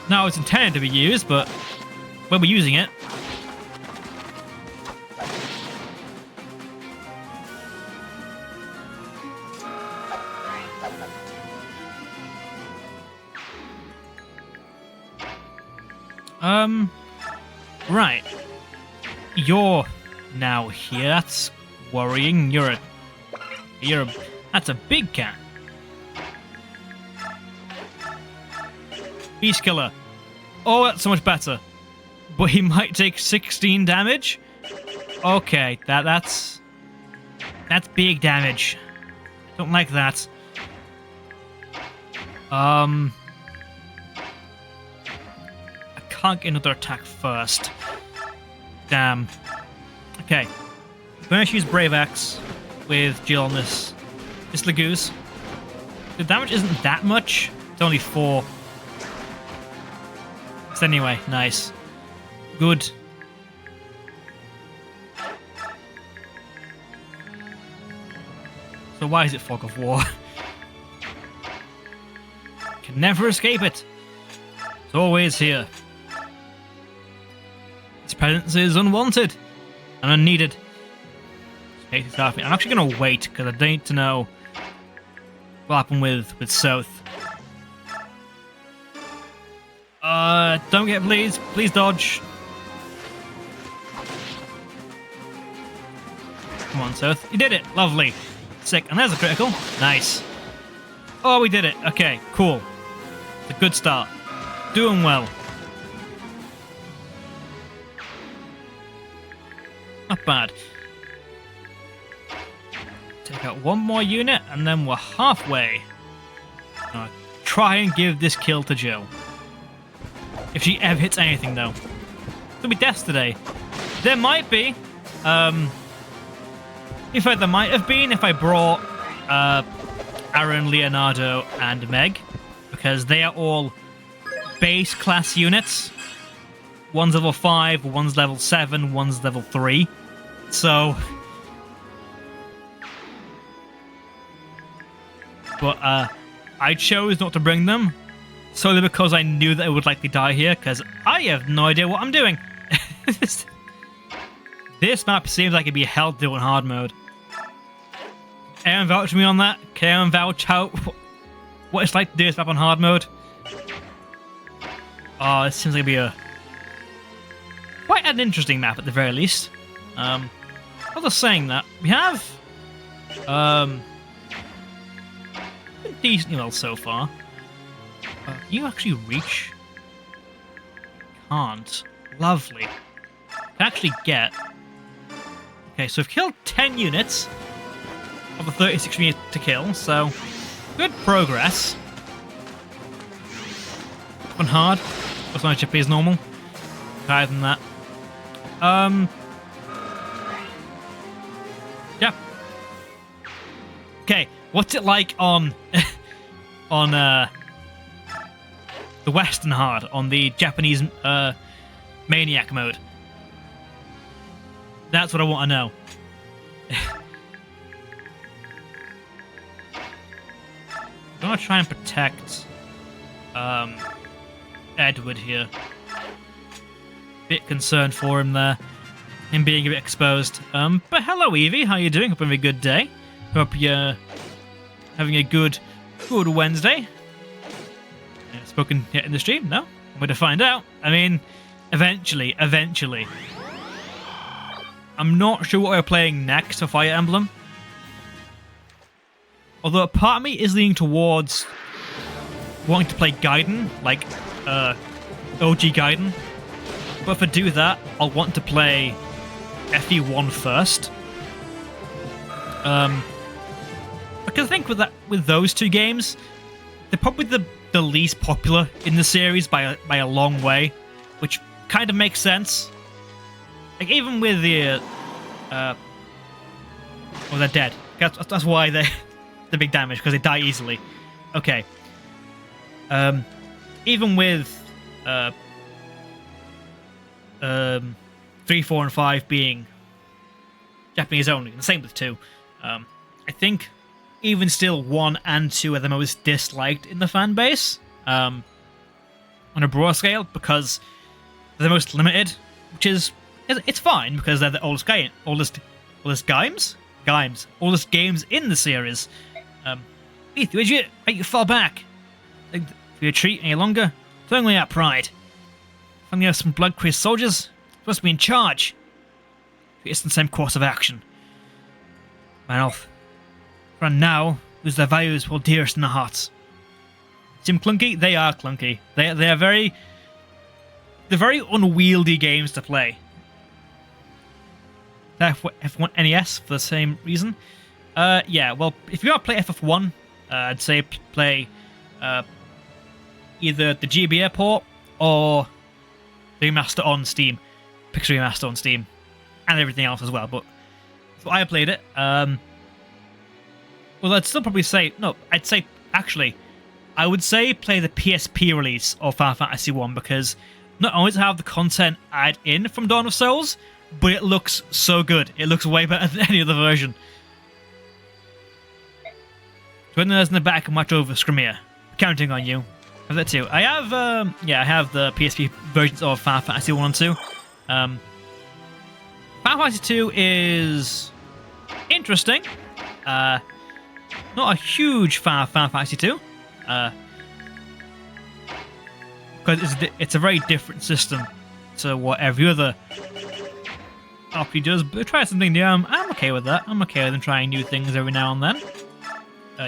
Now it's intended to be used, but when we're using it, right. You're now here. That's worrying. That's a big cat. Beast Killer. Oh, that's so much better. But he might take 16 damage? Okay, that's That's big damage. Don't like that. I can't get another attack first. Damn. Okay. I'm going to use Brave Axe with Jill on this Lagoose. The damage isn't that much. It's only 4. So anyway, nice. Good. So why is it Fog of War? Can never escape it. It's always here. Its presence is unwanted and unneeded. Okay, I'm actually going to wait because I need to know what happened with South. Don't get please. Please dodge. Come on, South. You did it. Lovely. Sick. And there's a critical. Nice. Oh, we did it. Okay, cool. It's a good start. Doing well. Not bad. Take out one more unit, and then we're halfway. Try and give this kill to Jill. If she ever hits anything, though. There'll be deaths today. There might be. In fact, there might have been if I brought Aaron, Leonardo, and Meg, because they are all base class units. One's level 5, one's level 7, one's level 3. So... But I chose not to bring them, solely because I knew that I would likely die here, because I have no idea what I'm doing. This map seems like it'd be hell to do in hard mode. Anyone vouch for me on that? Can anyone vouch what it's like to do this map on hard mode? Oh, it seems like it'd be quite an interesting map at the very least. Other saying that, we have decently well so far. Can you actually reach? Can't. Lovely. Can actually get... Okay, so we've killed 10 units of the 36 we need to kill, so good progress. On hard. That's not HP is normal. Higher than that. Yeah. Okay, what's it like on the Western hard, on the Japanese Maniac mode? That's what I want to know. I'm gonna try and protect Edward here. Bit concerned for him there, him being a bit exposed. But hello, Evie. How you doing? Hope you're having a good day. Hope you're having a good Wednesday. Spoken yet in the stream? No? I'm going to find out. I mean, eventually. I'm not sure what we're playing next for Fire Emblem. Although a part of me is leaning towards wanting to play Gaiden, like OG Gaiden. But if I do that, I'll want to play FE1 first. Because I think with those two games, they're probably the least popular in the series by a long way, which kind of makes sense. Like even with the well, they're dead. That's why they're the big damage, because they die easily. Okay. Even with 3, 4, and 5 being Japanese only, and the same with 2. I think even still 1 and 2 are the most disliked in the fan base on a broad scale, because they're the most limited, which is it's fine because they're the oldest games in the series. Ethan, would you make you fall back? For your treat any longer? Throwing away our pride. Finally have some blood-crazed soldiers supposed to be in charge. It's the same course of action. Manolf. For now, lose their values will dearest in the hearts. Seem clunky? They are clunky. They're very unwieldy games to play. F1 NES for the same reason. Yeah, well, if you want to play FF1, I'd say play either the GB port or the remaster on Steam, Picture Remaster on Steam, and everything else as well. But so I played it. Well, I'd still probably say no. I'd say actually, I would say play the PSP release of Final Fantasy 1 because not only does it have the content add in from Dawn of Souls, but it looks so good. It looks way better than any other version. So when there's in the back, match over Scrimir. Counting on you. Have that too. I have, I have the PSP versions of Final Fantasy 1 and 2. Final Fantasy 2 is interesting. Not a huge fan of Final Fantasy 2. Because it's a very different system to what every other RPG does. But try something new. I'm okay with that. I'm okay with them trying new things every now and then.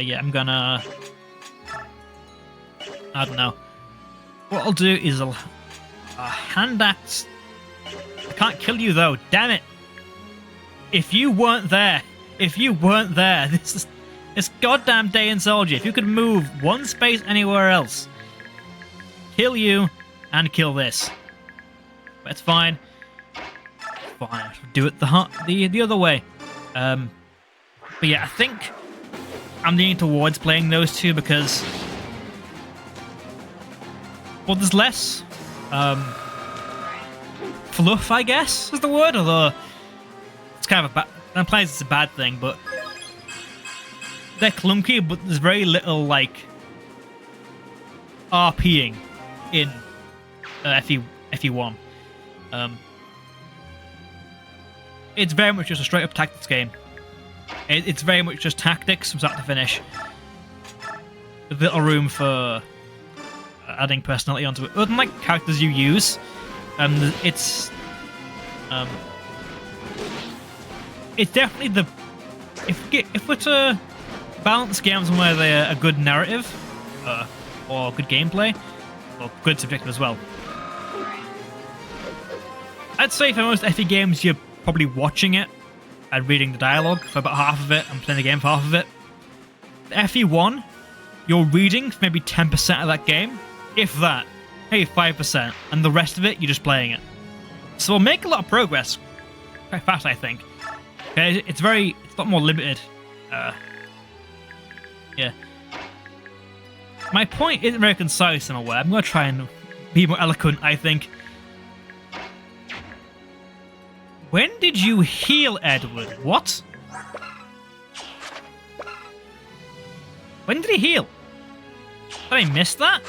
Yeah, I'm gonna... I don't know. What I'll do is a hand axe. I can't kill you though. Damn it! If you weren't there, this goddamn day in Soldier. If you could move one space anywhere else, kill you and kill this. But it's fine. Fine. Do it the other way. But yeah, I think I'm leaning towards playing those two because, well, there's less fluff, I guess, is the word. Although it's kind of a bad. Implies it's a bad thing, but they're clunky. But there's very little like RPing in FE1. It's very much just a straight up tactics game. It's very much just tactics from start to finish. With little room for adding personality onto it. Other than like characters you use, it's definitely the if we're to balance games where they're a good narrative or good gameplay or good subjective as well. I'd say for most FE games you're probably watching it and reading the dialogue for about half of it and playing the game for half of it. The FE1, you're reading for maybe 10% of that game, if that, maybe 5%, and the rest of it you're just playing it. So we'll make a lot of progress quite fast, I think. Okay, it's a lot more limited. Yeah. My point isn't very concise, I'm aware. I'm going to try and be more eloquent, I think. When did you heal Edward? What? When did he heal? Did I miss that?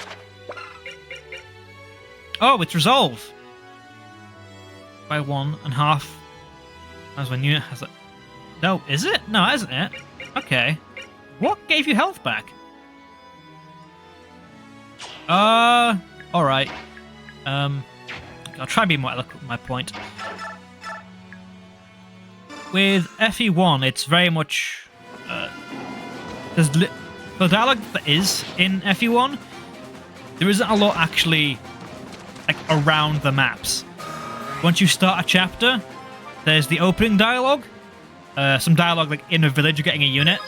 Oh, it's resolve. By 1.5. As when unit has it. No, is it? No, isn't it? Okay. What gave you health back? Alright. I'll try and be more eloquent with my point. With FE1, it's very much there's the dialogue that is in FE1. There isn't a lot actually like around the maps. Once you start a chapter, there's the opening dialogue, some dialogue like in a village, you're getting a unit,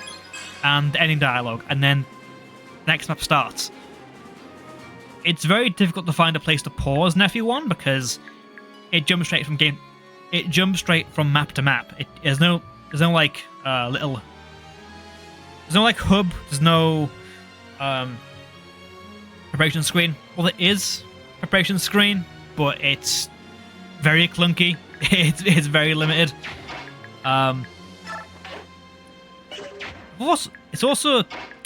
and the ending dialogue, and then the next map starts. It's very difficult to find a place to pause in FE1 because it jumps straight from game. It jumps straight from map to map. There's no like little. There's no like hub. There's no preparation screen. Well, there is preparation screen, but it's very clunky. It's very limited. It's also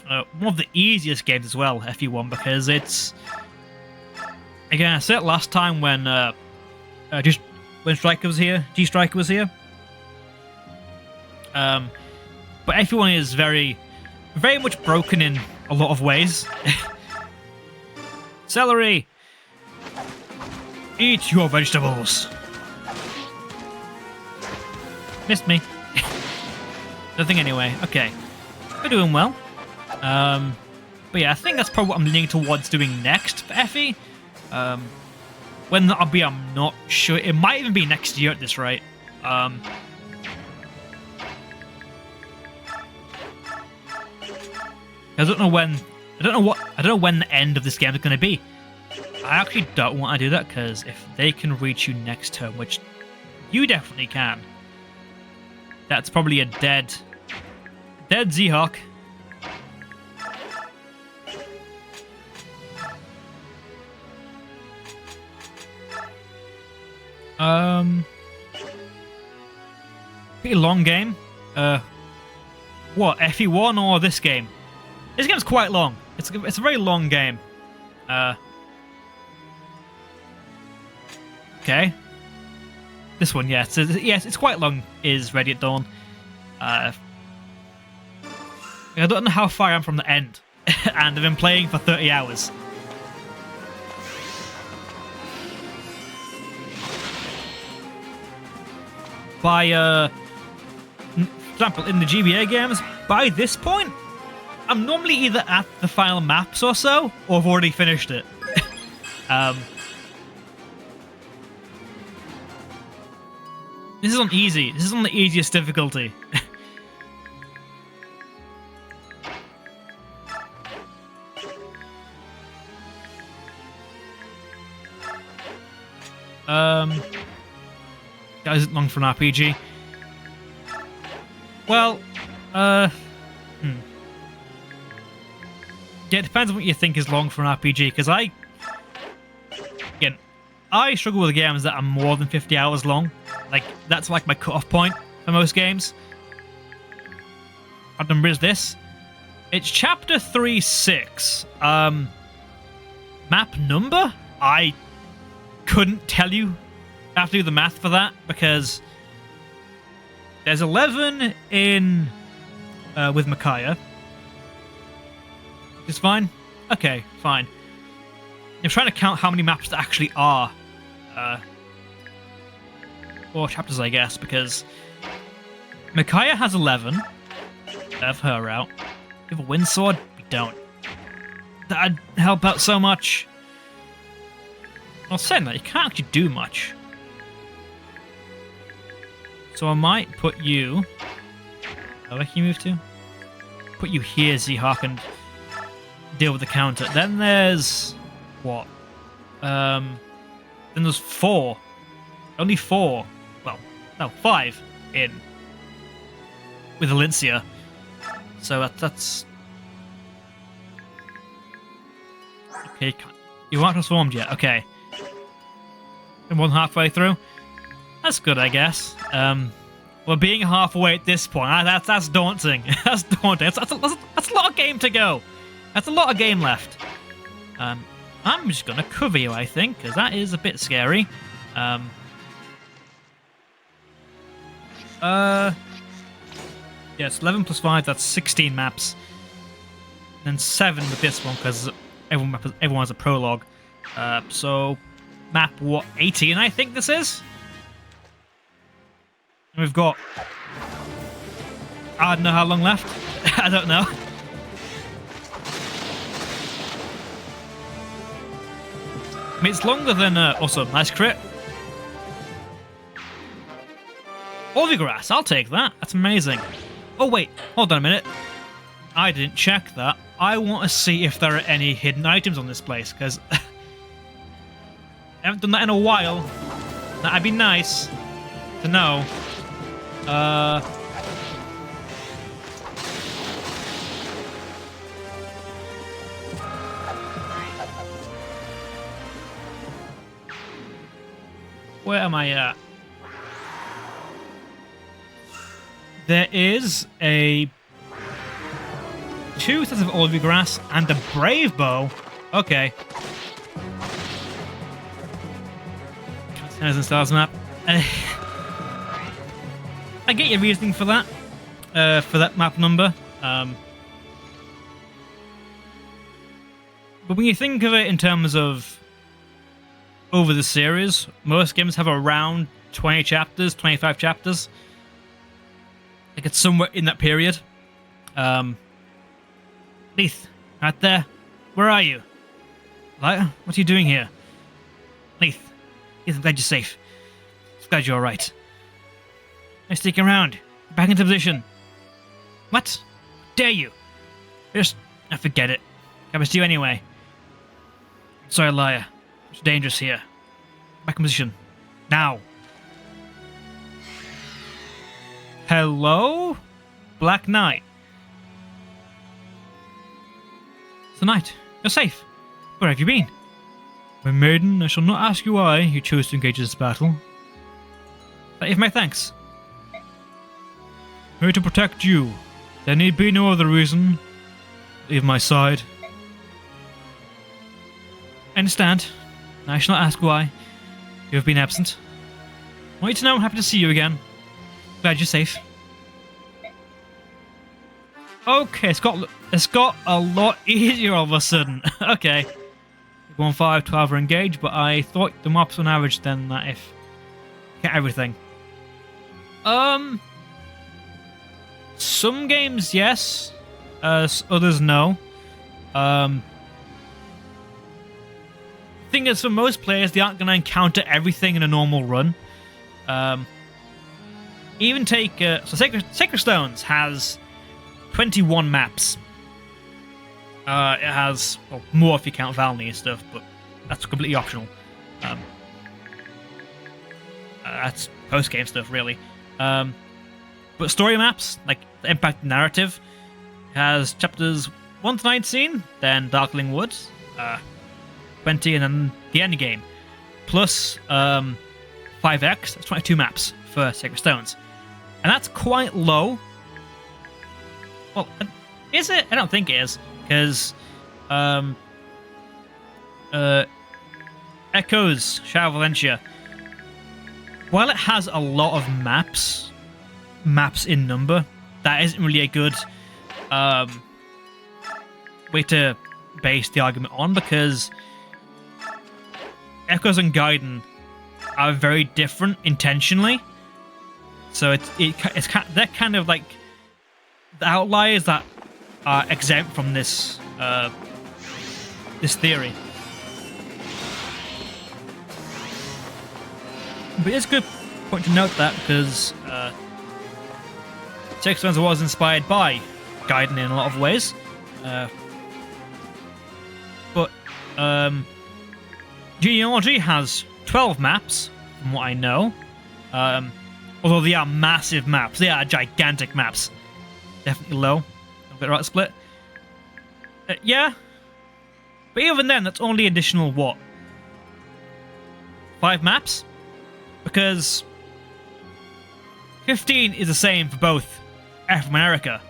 one of the easiest games as well, FE1, because it's, again, I said it last time when just when Striker was here, G Striker was here. But FE1 is very much broken in a lot of ways. Celery! Eat your vegetables! Missed me. Nothing anyway. Okay. We're doing well. But yeah, I think that's probably what I'm leaning towards doing next for FE. When that'll be, I'm not sure. It might even be next year at this rate. I don't know when. I don't know when the end of this game is going to be. I actually don't want to do that because if they can reach you next turn, which you definitely can, that's probably a dead Seahawk. Pretty long game. What, FE1 or this game? This game's quite long. It's a very long game. Okay. This one, yes. Yes, it's quite long, is Ready at Dawn. I don't know how far I am from the end. And I've been playing for 30 hours. For example, in the GBA games, by this point, I'm normally either at the final maps or so, or I've already finished it. This is on easy. This is on the easiest difficulty. That isn't long for an RPG. Well, yeah, it depends on what you think is long for an RPG, because I struggle with games that are more than 50 hours long. Like, that's like my cut-off point for most games. What number is this? It's chapter 3-6. Map number? I couldn't tell you. I have to do the math for that, because there's 11 in with Micaiah. It's fine? Okay, fine. I'm trying to count how many maps there actually are. Or chapters, I guess, because Micaiah has 11. Have her out. We have a wind sword? We don't. That'd help out so much. Well, saying that, you can't actually do much. So I might put you... Oh, where can you move to? Put you here, Seahawk, and deal with the counter. Then there's... What? Then there's 4. Only 4. Well, no, 5 in. With Valencia. So that's... Okay, you aren't transformed yet. Okay. Been more than halfway through. That's good, I guess. Well, being halfway at this point, that's daunting. That's daunting. That's a lot of game to go. That's a lot of game left. I'm just gonna cover you, I think, because that is a bit scary. Yes, 11 plus 5, that's 16 maps. And then 7 with this one, because everyone has a prologue. So, map, what, 18, I think this is? And we've got... I don't know how long left. I don't know. I mean, it's longer than... also, nice crit. Grass, I'll take that. That's amazing. Oh, wait. Hold on a minute. I didn't check that. I want to see if there are any hidden items on this place, because... I haven't done that in a while. That'd be nice to know. Where am I at? There is a 2 sets of Olivia Grass and a Brave Bow. Okay. Stars and Stars map. I get your reasoning for that map number. But when you think of it in terms of over the series, most games have around 20 chapters, 25 chapters. Like it's somewhere in that period. Leith, right there. Where are you? What are you doing here? Leith, I'm glad you're safe. I'm glad you're alright. Nice sticking around. Back into position. What? Dare you? Just I forget it. I must you anyway. Sorry, liar. It's dangerous here. Back in position. Now. Hello? Black Knight. It's the night. You're safe. Where have you been? My maiden, I shall not ask you why you chose to engage in this battle. But if my thanks. I'm here to protect you. There need be no other reason. Leave my side. I understand. I shall not ask why you have been absent. I want you to know I'm happy to see you again. Glad you're safe. Okay, it's got a lot easier all of a sudden. Okay. 1, 5, 12 are engaged, but I thought the maps on average then that if get everything. Some games yes, others no. Thing is, for most players, they aren't going to encounter everything in a normal run. Even take so Sacred Stones has 21 maps. It has more if you count Valney and stuff, but that's completely optional. That's post-game stuff, really. But story maps, like the Impact Narrative, has chapters 1 to 19, then Darkling Woods, 20, and then the end game. Plus 5x, that's 22 maps for Sacred Stones. And that's quite low. Well, is it? I don't think it is. Because Echoes, Shadow of Valencia, while it has a lot of maps in number, that isn't really a good way to base the argument on, because Echoes and Gaiden are very different intentionally. So they're kind of like the outliers that are exempt from this theory. But it's a good point to note that, because Sacred Stones was inspired by Gaiden in a lot of ways. But Genealogy has 12 maps, from what I know. Although they are massive maps. They are gigantic maps. Definitely low. A bit right split. Yeah. But even then, that's only additional, what? 5 maps? Because 15 is the same for both F and America.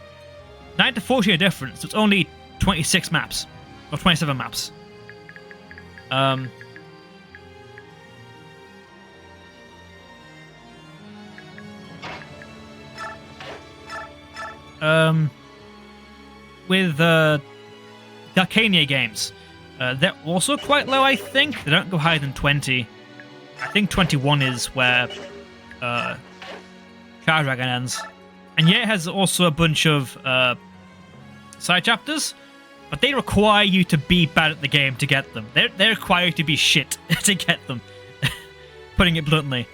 9 to 14 are different, so it's only 26 maps. Or 27 maps. With the Arcania games, they're also quite low, I think. They don't go higher than 20. I think 21 is where Shadow Dragon ends. And yeah, it has also a bunch of side chapters, but they require you to be bad at the game to get them. They require you to be shit to get them, putting it bluntly.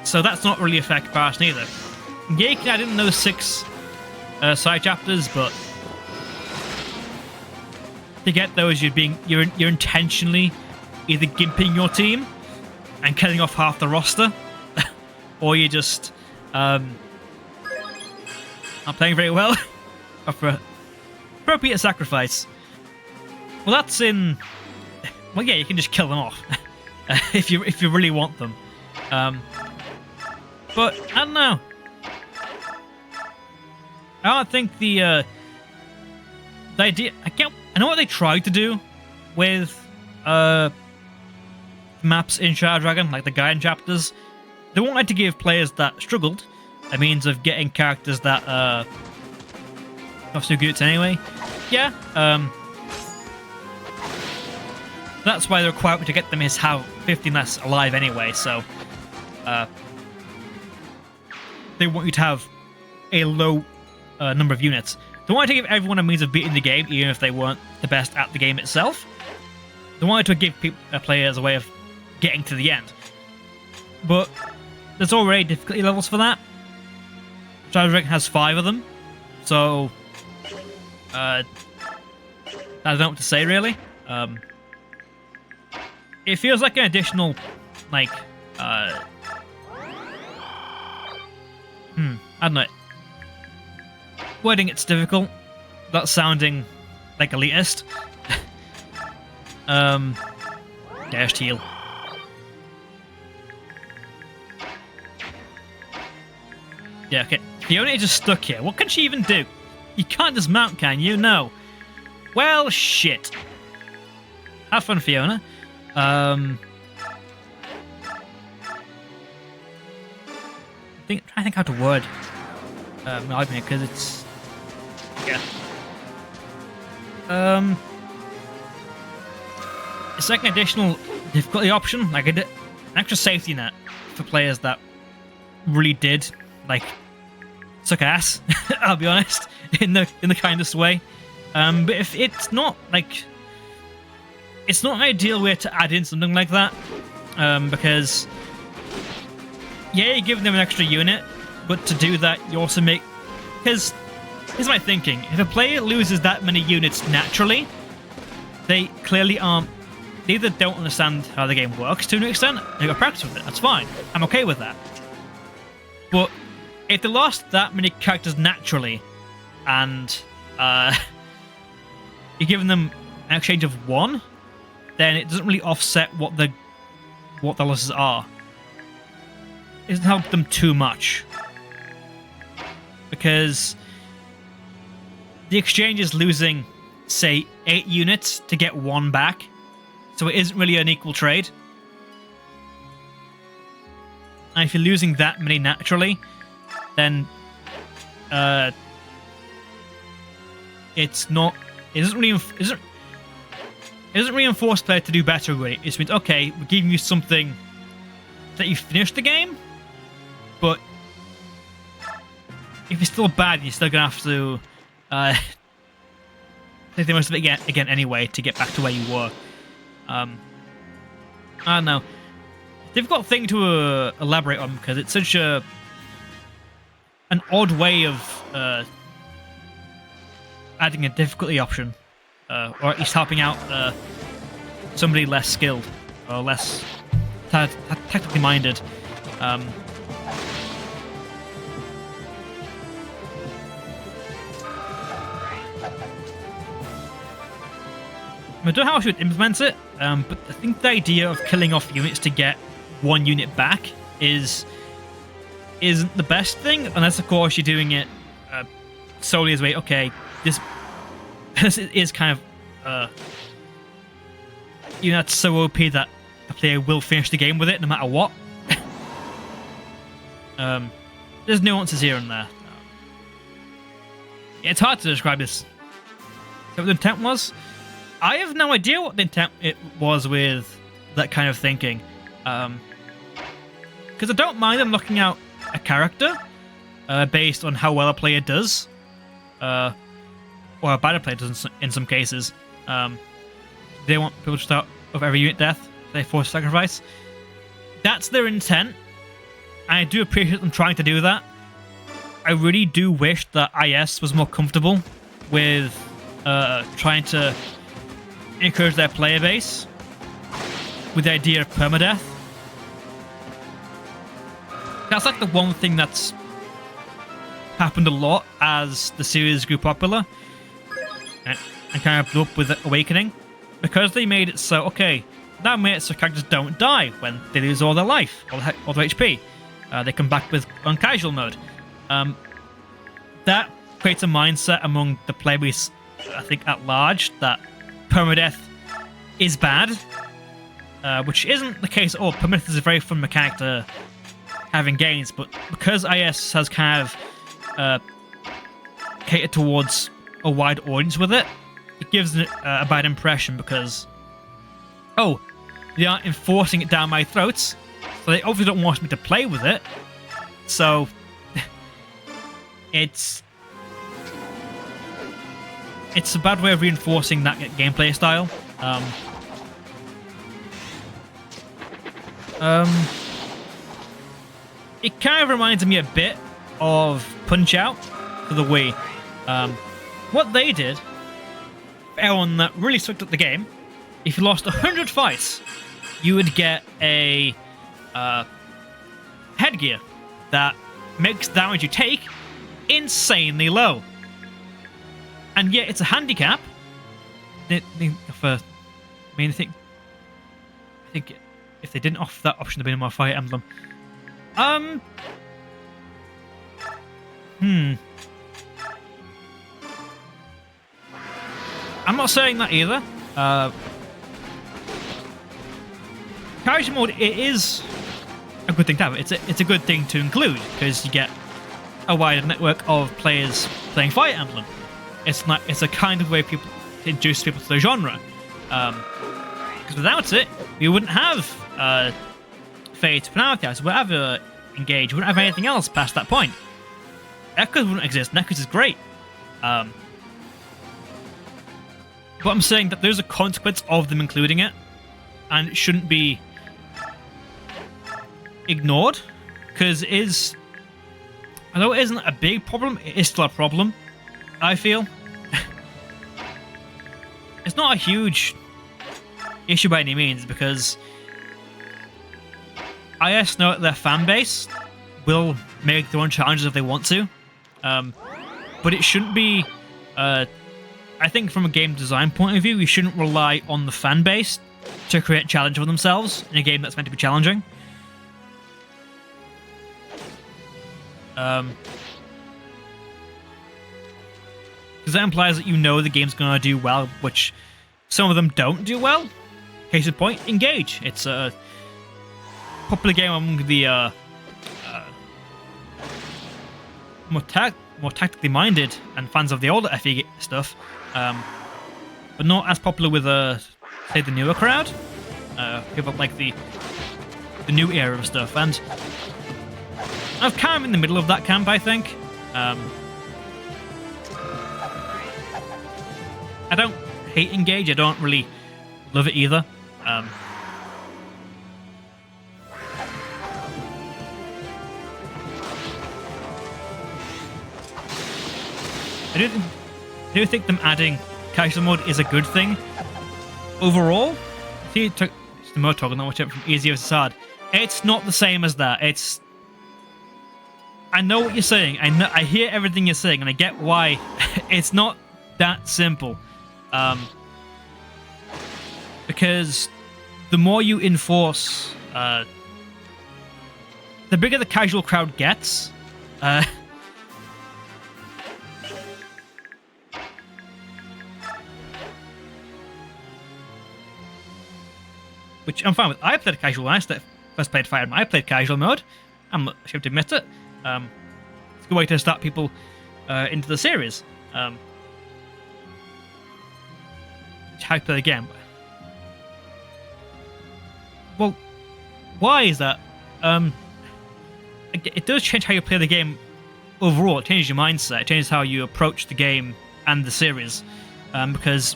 So that's not really affect comparison either. Yeah, you can add in those 6 side chapters, but to get those, you're intentionally either gimping your team and killing off half the roster, or you're just not playing very well. For appropriate sacrifice. Well, that's in. Well, yeah, you can just kill them off if you really want them. But I don't know. I don't think the idea. I know what they tried to do with maps in Shadow Dragon, like the Gaiden chapters. They wanted to give players that struggled a means of getting characters that not so good anyway. Yeah. That's why the requirement to get them is have 15 less alive anyway. So they want you to have a low number of units. They wanted to give everyone a means of beating the game, even if they weren't the best at the game itself. They wanted to give players a way of getting to the end. But there's already difficulty levels for that. Shadow Dragon has 5 of them, So, I don't know what to say really. It feels like an additional, like, I don't know. Wording it's difficult. That's sounding like elitist. Dash heal. Yeah, okay. Fiona is just stuck here. What can she even do? You can't dismount, can you? No. Well, shit. Have fun, Fiona. I think try to think how to word my argument because it's it's like an additional difficulty option, like an extra safety net for players that really did like suck ass. I'll be honest, in the kindest way. But if it's not like, it's not an ideal way to add in something like that, because yeah, you're giving them an extra unit, but to do that, you also make, because here's my thinking: if a player loses that many units naturally, they clearly aren't. They either don't understand how the game works to an extent, they got practice with it. That's fine. I'm okay with that. But if they lost that many characters naturally, and you're giving them an exchange of one, then it doesn't really offset what the losses are. It doesn't help them too much, because the exchange is losing, say, 8 units to get 1 back, so it isn't really an equal trade. And if you're losing that many naturally, then it's not. It doesn't reinforce player to do better with it. It just means, okay, we're giving you something that you finished the game, but if you're still bad, you're still gonna have to take the most of it again anyway to get back to where you were. I don't know. Difficult thing to elaborate on because it's such an odd way of adding a difficulty option, or at least helping out somebody less skilled or less technically minded. I don't know how I should implement it, but I think the idea of killing off units to get 1 unit back isn't the best thing, unless of course you're doing it solely as way, okay, this is kind of that's so OP that the player will finish the game with it no matter what. There's nuances here and there. It's hard to describe this. Is that what the intent was? I have no idea what the intent it was with that kind of thinking. Because I don't mind them looking out a character based on how well a player does, or a bad player does in some cases. They want people to start with every unit death, they force sacrifice. That's their intent. I do appreciate them trying to do that. I really do wish that IS was more comfortable with trying to encourage their player base with the idea of permadeath. That's like the one thing that's happened a lot as the series grew popular and kind of blew up with Awakening, because they made it so, okay, that made it so characters don't die when they lose all their life, all their HP. They come back with on casual mode. That creates a mindset among the player base, I think, at large, that permadeath is bad, which isn't the case at all. Permadeath is a very fun mechanic to have in games, but because IS has kind of catered towards a wide audience with it, it gives it a bad impression because, oh, they aren't enforcing it down my throats, so they obviously don't want me to play with it, so it's a bad way of reinforcing that gameplay style. It kind of reminds me a bit of Punch-Out for the Wii, What they did, for everyone that really sucked at the game, if you lost 100 fights, you would get a headgear that makes damage you take insanely low. And yet it's a handicap. I think if they didn't offer that option, there'd been more Fire Emblem. I'm not saying that either. Casual mode, it is a good thing to have. It's a good thing to include because you get a wider network of players playing Fire Emblem. It's a kind of way people introduce people to the genre. Because without it, we wouldn't have Fate, Penalty, we wouldn't have Engage, we wouldn't have anything else past that point. Echoes wouldn't exist. Echoes is great. But I'm saying that there's a consequence of them including it, and it shouldn't be ignored, because although it isn't a big problem, it is still a problem, I feel. It's not a huge issue by any means, because IS know that their fan base will make their own challenges if they want to, but it shouldn't be... I think from a game design point of view, we shouldn't rely on the fan base to create challenge for themselves in a game that's meant to be challenging. Because that implies that you know the game's going to do well, which some of them don't do well. Case in point, Engage. It's a popular game among the more tactically minded and fans of the older FE stuff, but not as popular with, say, the newer crowd. People like the new era of stuff, and I'm kind of in the middle of that camp, I think. I don't hate Engage, I don't really love it either. I do think them adding casual mode is a good thing. Overall, see, it's the Motor, not much from easy versus hard. It's not the same as that. I know what you're saying. I hear everything you're saying, and I get why. It's not that simple. Because the more you enforce, the bigger the casual crowd gets. Which I'm fine with. I played casual when I first played Fire Emblem. I played casual mode. I'm not ashamed to admit it. It's a good way to start people into the series. How to play the game. Well, why is that? It does change how you play the game overall. It changes your mindset. It changes how you approach the game and the series. Because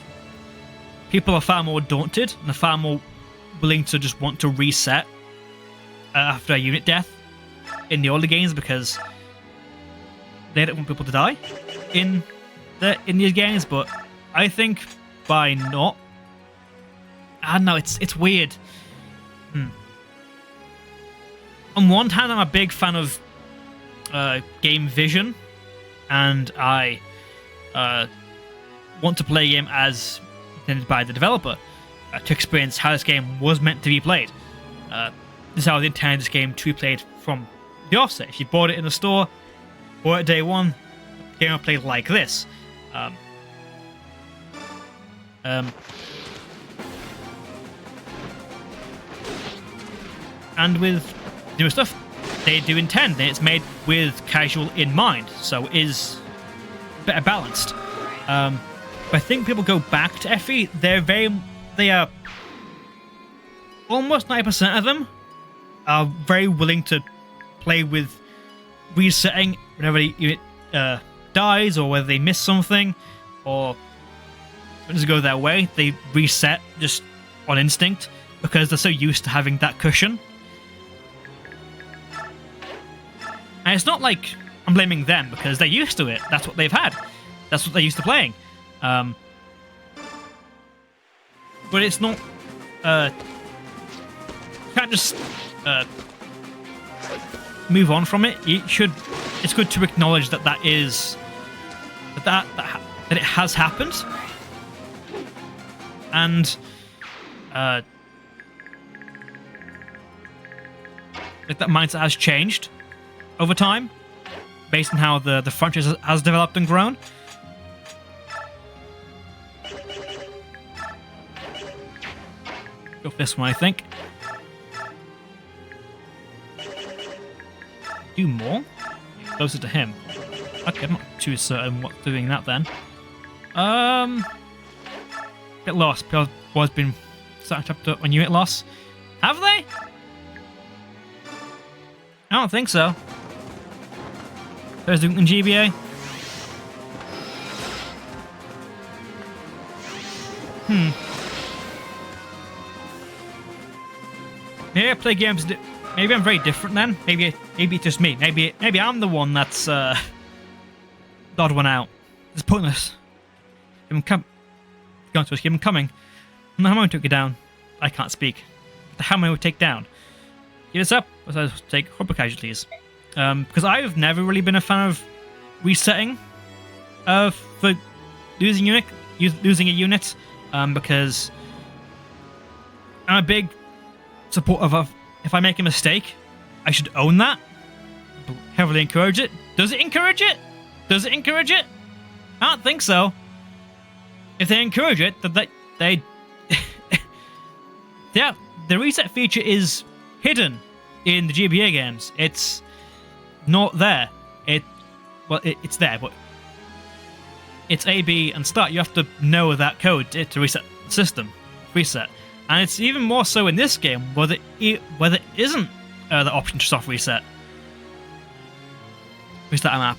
people are far more daunted and are far more willing to just want to reset after a unit death in the older games, because they don't want people to die in these games. But I think by not, I don't know, it's weird. On one hand, I'm a big fan of game vision, and I want to play a game as intended by the developer, to experience how this game was meant to be played. This is how they intended this game to be played from the offset. If you bought it in the store, bought it day one, the game will play like this. And with newer stuff, they do intend that it's made with casual in mind, so it is better balanced. But I think people go back to FE, they are almost 90% of them are very willing to play with resetting whenever unit dies, or whether they miss something, or it doesn't go their way, they reset just on instinct because they're so used to having that cushion. And it's not like I'm blaming them, because they're used to it. That's what they've had. That's what they're used to playing. But it's not. You can't just move on from it. It's good to acknowledge that that it has happened, and that mindset has changed over time, based on how the franchise has developed and grown. Go for this one, I think. Do more? Closer to him. Okay, I'm not too certain what's doing that then. Get lost. People has been set up to a unit loss. Have they? I don't think so. There's Duke and GBA. Maybe I play games. Maybe I'm very different then. Maybe it's just me. Maybe I'm the one that's the odd one out. It's pointless. Keep him keep him coming. No, how many took you down? I can't speak. How many would take down? Give us up. I'll take horrible casualties. Because I've never really been a fan of resetting for losing a unit. Because I'm a big supporter of if I make a mistake, I should own that. Heavily encourage it. Does it encourage it? Does it encourage it? I don't think so. If they encourage it, they yeah, the reset feature is hidden in the GBA games. It's not there. It's there, but it's A, B, and start. You have to know that code to reset the system. Reset. And it's even more so in this game, where there isn't the option to soft reset. Reset a map.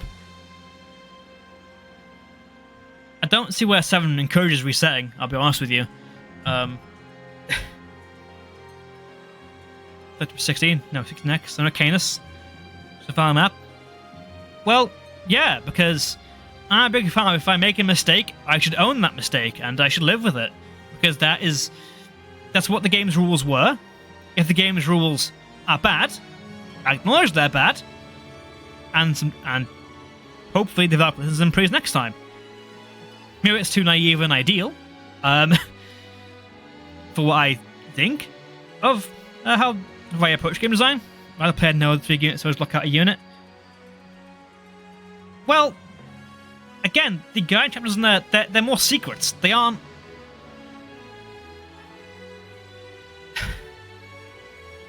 I don't see where 7 encourages resetting, I'll be honest with you. 16? No, 16 next. So no Canis. Survival map. Well, yeah, because I'm a big fan of if I make a mistake, I should own that mistake, and I should live with it. Because that's what the game's rules were. If the game's rules are bad, I acknowledge they're bad, and hopefully developers improve next time. Maybe it's too naive and ideal, for what I think of how I approach game design. I'd play no 3 units, so I just look at a unit. Well, again, the guide chapters in there, they're more secrets. They aren't.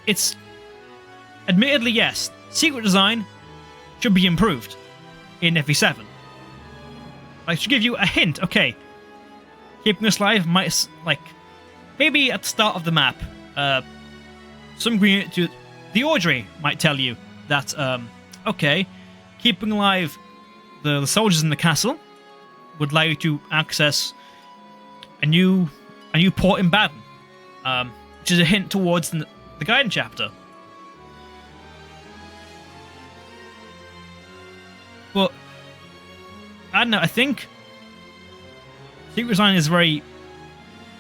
It's admittedly, yes, secret design should be improved in FE7. I should give you a hint. Okay, keeping us live might, like, maybe at the start of the map, some green to the Audrey might tell you that okay, keeping alive the soldiers in the castle would allow you to access a new port in Baden, which is a hint towards the guidance chapter. But I don't know, I think secret design is very,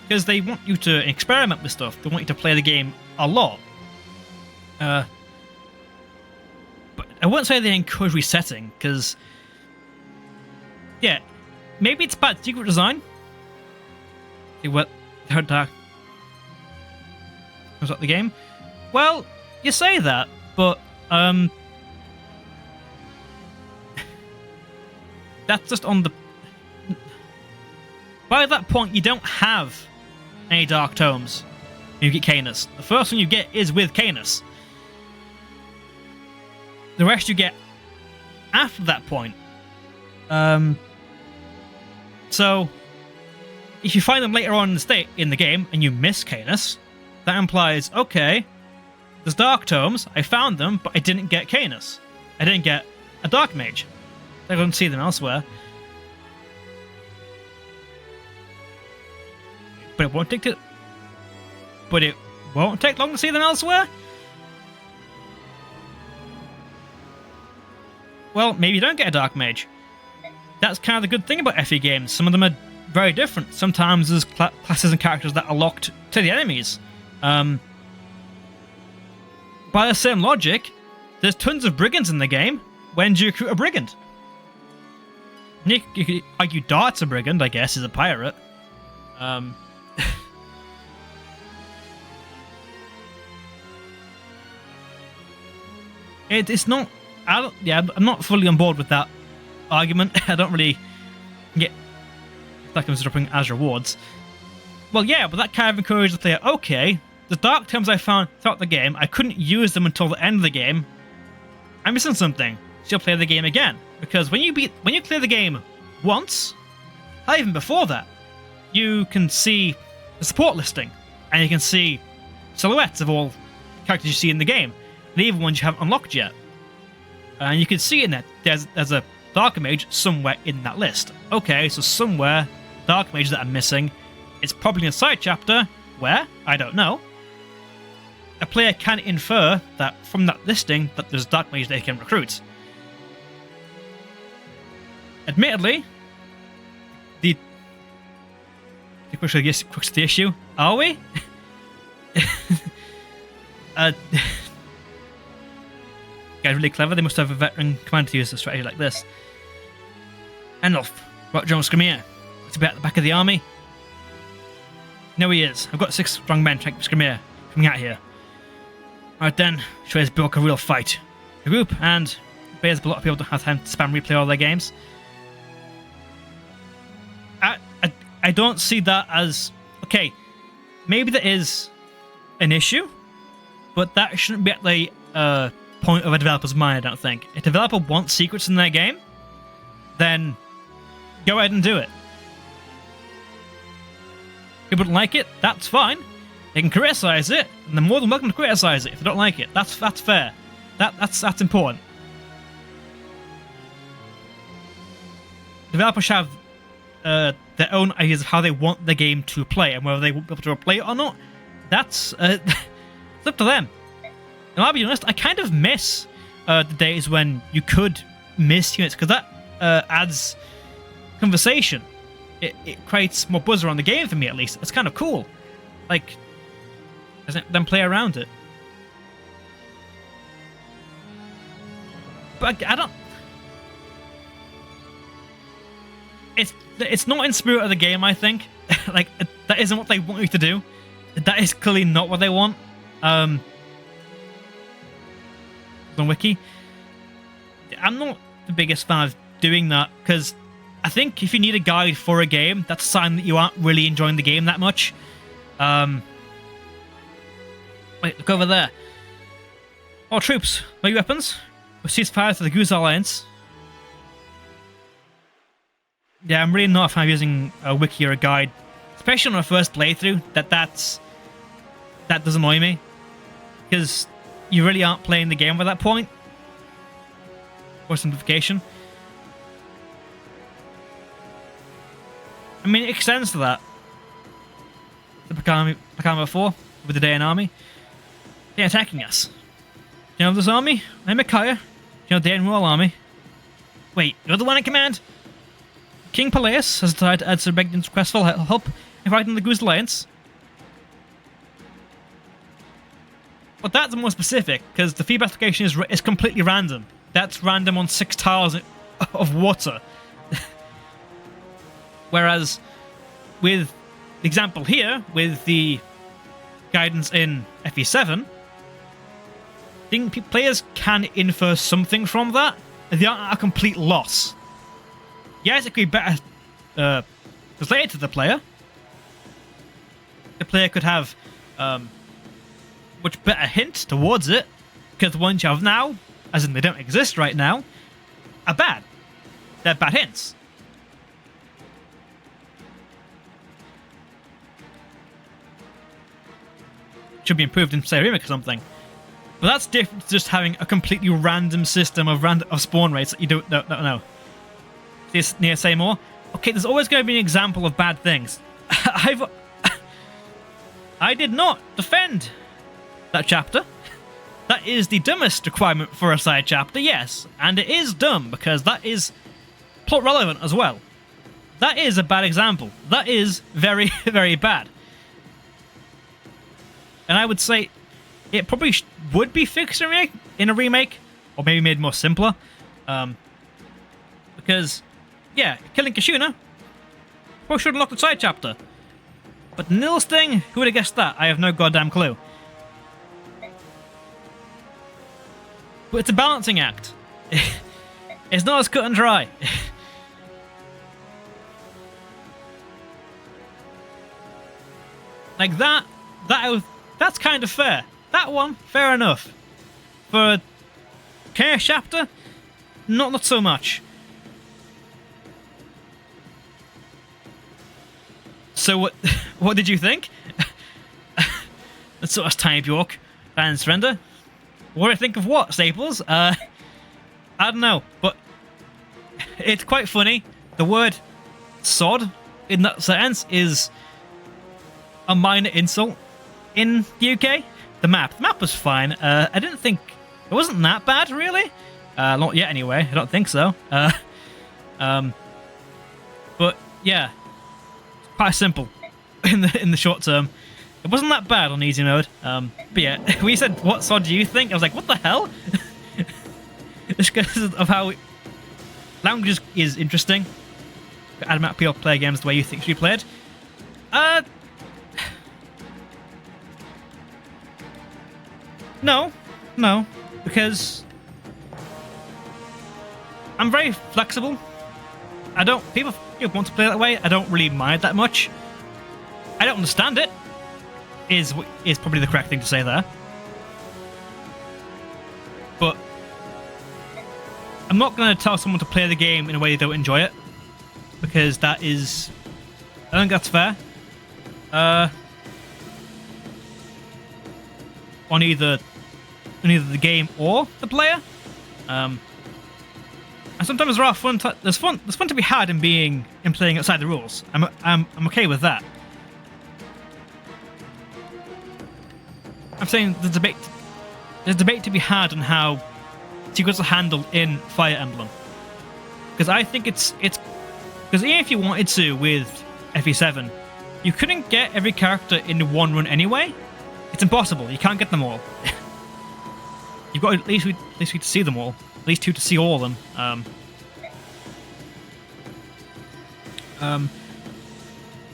because they want you to experiment with stuff, they want you to play the game a lot. But I wouldn't say they encourage resetting, because yeah, maybe it's bad secret design. See what heard that was that the game? Well, you say that, but that's just on the. By that point, you don't have any Dark Tomes. You get Canis. The first one you get is with Canis. The rest you get after that point. So, if you find them later on in the game and you miss Canis, that implies, okay, there's Dark Tomes, I found them, but I didn't get Canis. I didn't get a Dark Mage. I couldn't see them elsewhere. But it won't take long to see them elsewhere? Well, maybe you don't get a Dark Mage. that's kind of the good thing about FE games. Some of them are very different. Sometimes there's classes and characters that are locked to the enemies. By the same logic, there's tons of brigands in the game. When do you recruit a brigand? You could argue Dart's a brigand, I guess, is a pirate. It's not... I'm not fully on board with that argument. I don't really get that comes dropping as rewards. Well, yeah, but that kind of encourages the player, okay, the dark terms I found throughout the game, I couldn't use them until the end of the game. I'm missing something. So you'll play the game again. Because when you clear the game once, or even before that, you can see the support listing, and you can see silhouettes of all characters you see in the game, and even ones you haven't unlocked yet. And you can see in that there's a Dark Mage somewhere in that list. Okay, so somewhere Dark Mage that I'm missing. It's probably in a side chapter. Where? I don't know. A player can infer that from that listing that there's Dark Mage they can recruit. Admittedly, the crux of the issue, are we? Guys, really clever. They must have a veteran commander to use a strategy like this. Enough. Right, General Scremier. It's about the back of the army. No, he is. I've got 6 strong men trying to Scremier coming out here. Alright then, show us book a real fight. The group, and there's a lot of people don't have time to spam replay all their games. I don't see that as... Okay, maybe there is an issue, but that shouldn't be at the point of a developer's mind, I don't think. If a developer wants secrets in their game, then go ahead and do it. If people don't like it, that's fine. They can criticize it, and they're more than welcome to criticize it if they don't like it. That's fair. That's important. Developers should have their own ideas of how they want the game to play, and whether they want people to play it or not. That's it's up to them. And I'll be honest, I kind of miss the days when you could miss units, because that adds conversation. It creates more buzz around the game for me, at least. It's kind of cool. Like, then play around it. But I don't... It's not in spirit of the game, I think. Like, that isn't what they want you to do. That is clearly not what they want. On Wiki. I'm not the biggest fan of doing that, because I think if you need a guide for a game, that's a sign that you aren't really enjoying the game that much. Wait, look over there. All troops, load your weapons. We'll ceasefire to the Goose Alliance. Yeah, I'm really not a fan of using a wiki or a guide, especially on a first playthrough. That does annoy me, because you really aren't playing the game at that point. For simplification. I mean, it extends to that. The Pakama 4 with the Dayan army. They're attacking us. Do you know this army? I'm Micaiah. Do you know the Dayan Royal army? Wait, you're the one in command? King Peleus has decided to add Sir Begdon's request for help in fighting the Goose Alliance. But that's more specific, because the feedback application is completely random. That's random on 6 tiles of water. Whereas, with the example here, with the guidance in FE7, I think players can infer something from that. They aren't a complete loss. Yes, it could be better translated to the player. The player could have much better hint towards it, because the ones you have now, as in they don't exist right now, are bad. They're bad hints. Should be improved in, say, a remake or something. But that's different to just having a completely random system of spawn rates that you don't know. Need to say more? Okay, there's always going to be an example of bad things. I did not defend that chapter. That is the dumbest requirement for a side chapter, yes. And it is dumb, because that is plot relevant as well. That is a bad example. That is very, very bad. And I would say it probably would be fixed in a remake, or maybe made more simpler. Because, yeah, killing Kashuna probably should unlock the side chapter. But Nils thing, who would have guessed that? I have no goddamn clue. But it's a balancing act. It's not as cut and dry. Like that's kind of fair. That one, fair enough. For Chaos Chapter, not so much. So what did you think? That's sort of Tiny Bjork and Surrender. What do I think of what, Staples? I don't know, but it's quite funny. The word sod in that sentence is a minor insult in the UK. The map was fine. I didn't think it wasn't that bad, really. Not yet, anyway. I don't think so. But yeah, quite simple in the short term. It wasn't that bad on easy mode. But yeah, when you said what sod do you think, I was like, what the hell? Just because of how language is interesting. Adamant people play games the way you think should be played. No, because I'm very flexible. People want to play that way. I don't really mind that much. I don't understand it. Is probably the correct thing to say there. But I'm not going to tell someone to play the game in a way they don't enjoy it, because that is, I don't think that's fair. On either the game or the player. And sometimes there are there's fun to be had in playing outside the rules. I'm okay with that. I'm saying there's debate to be had on how secrets are handled in Fire Emblem. Because I think it's because even if you wanted to with FE7, you couldn't get every character in one run anyway. It's impossible. You can't get them all. You've got at least to see them all. At least 2 to see all of them.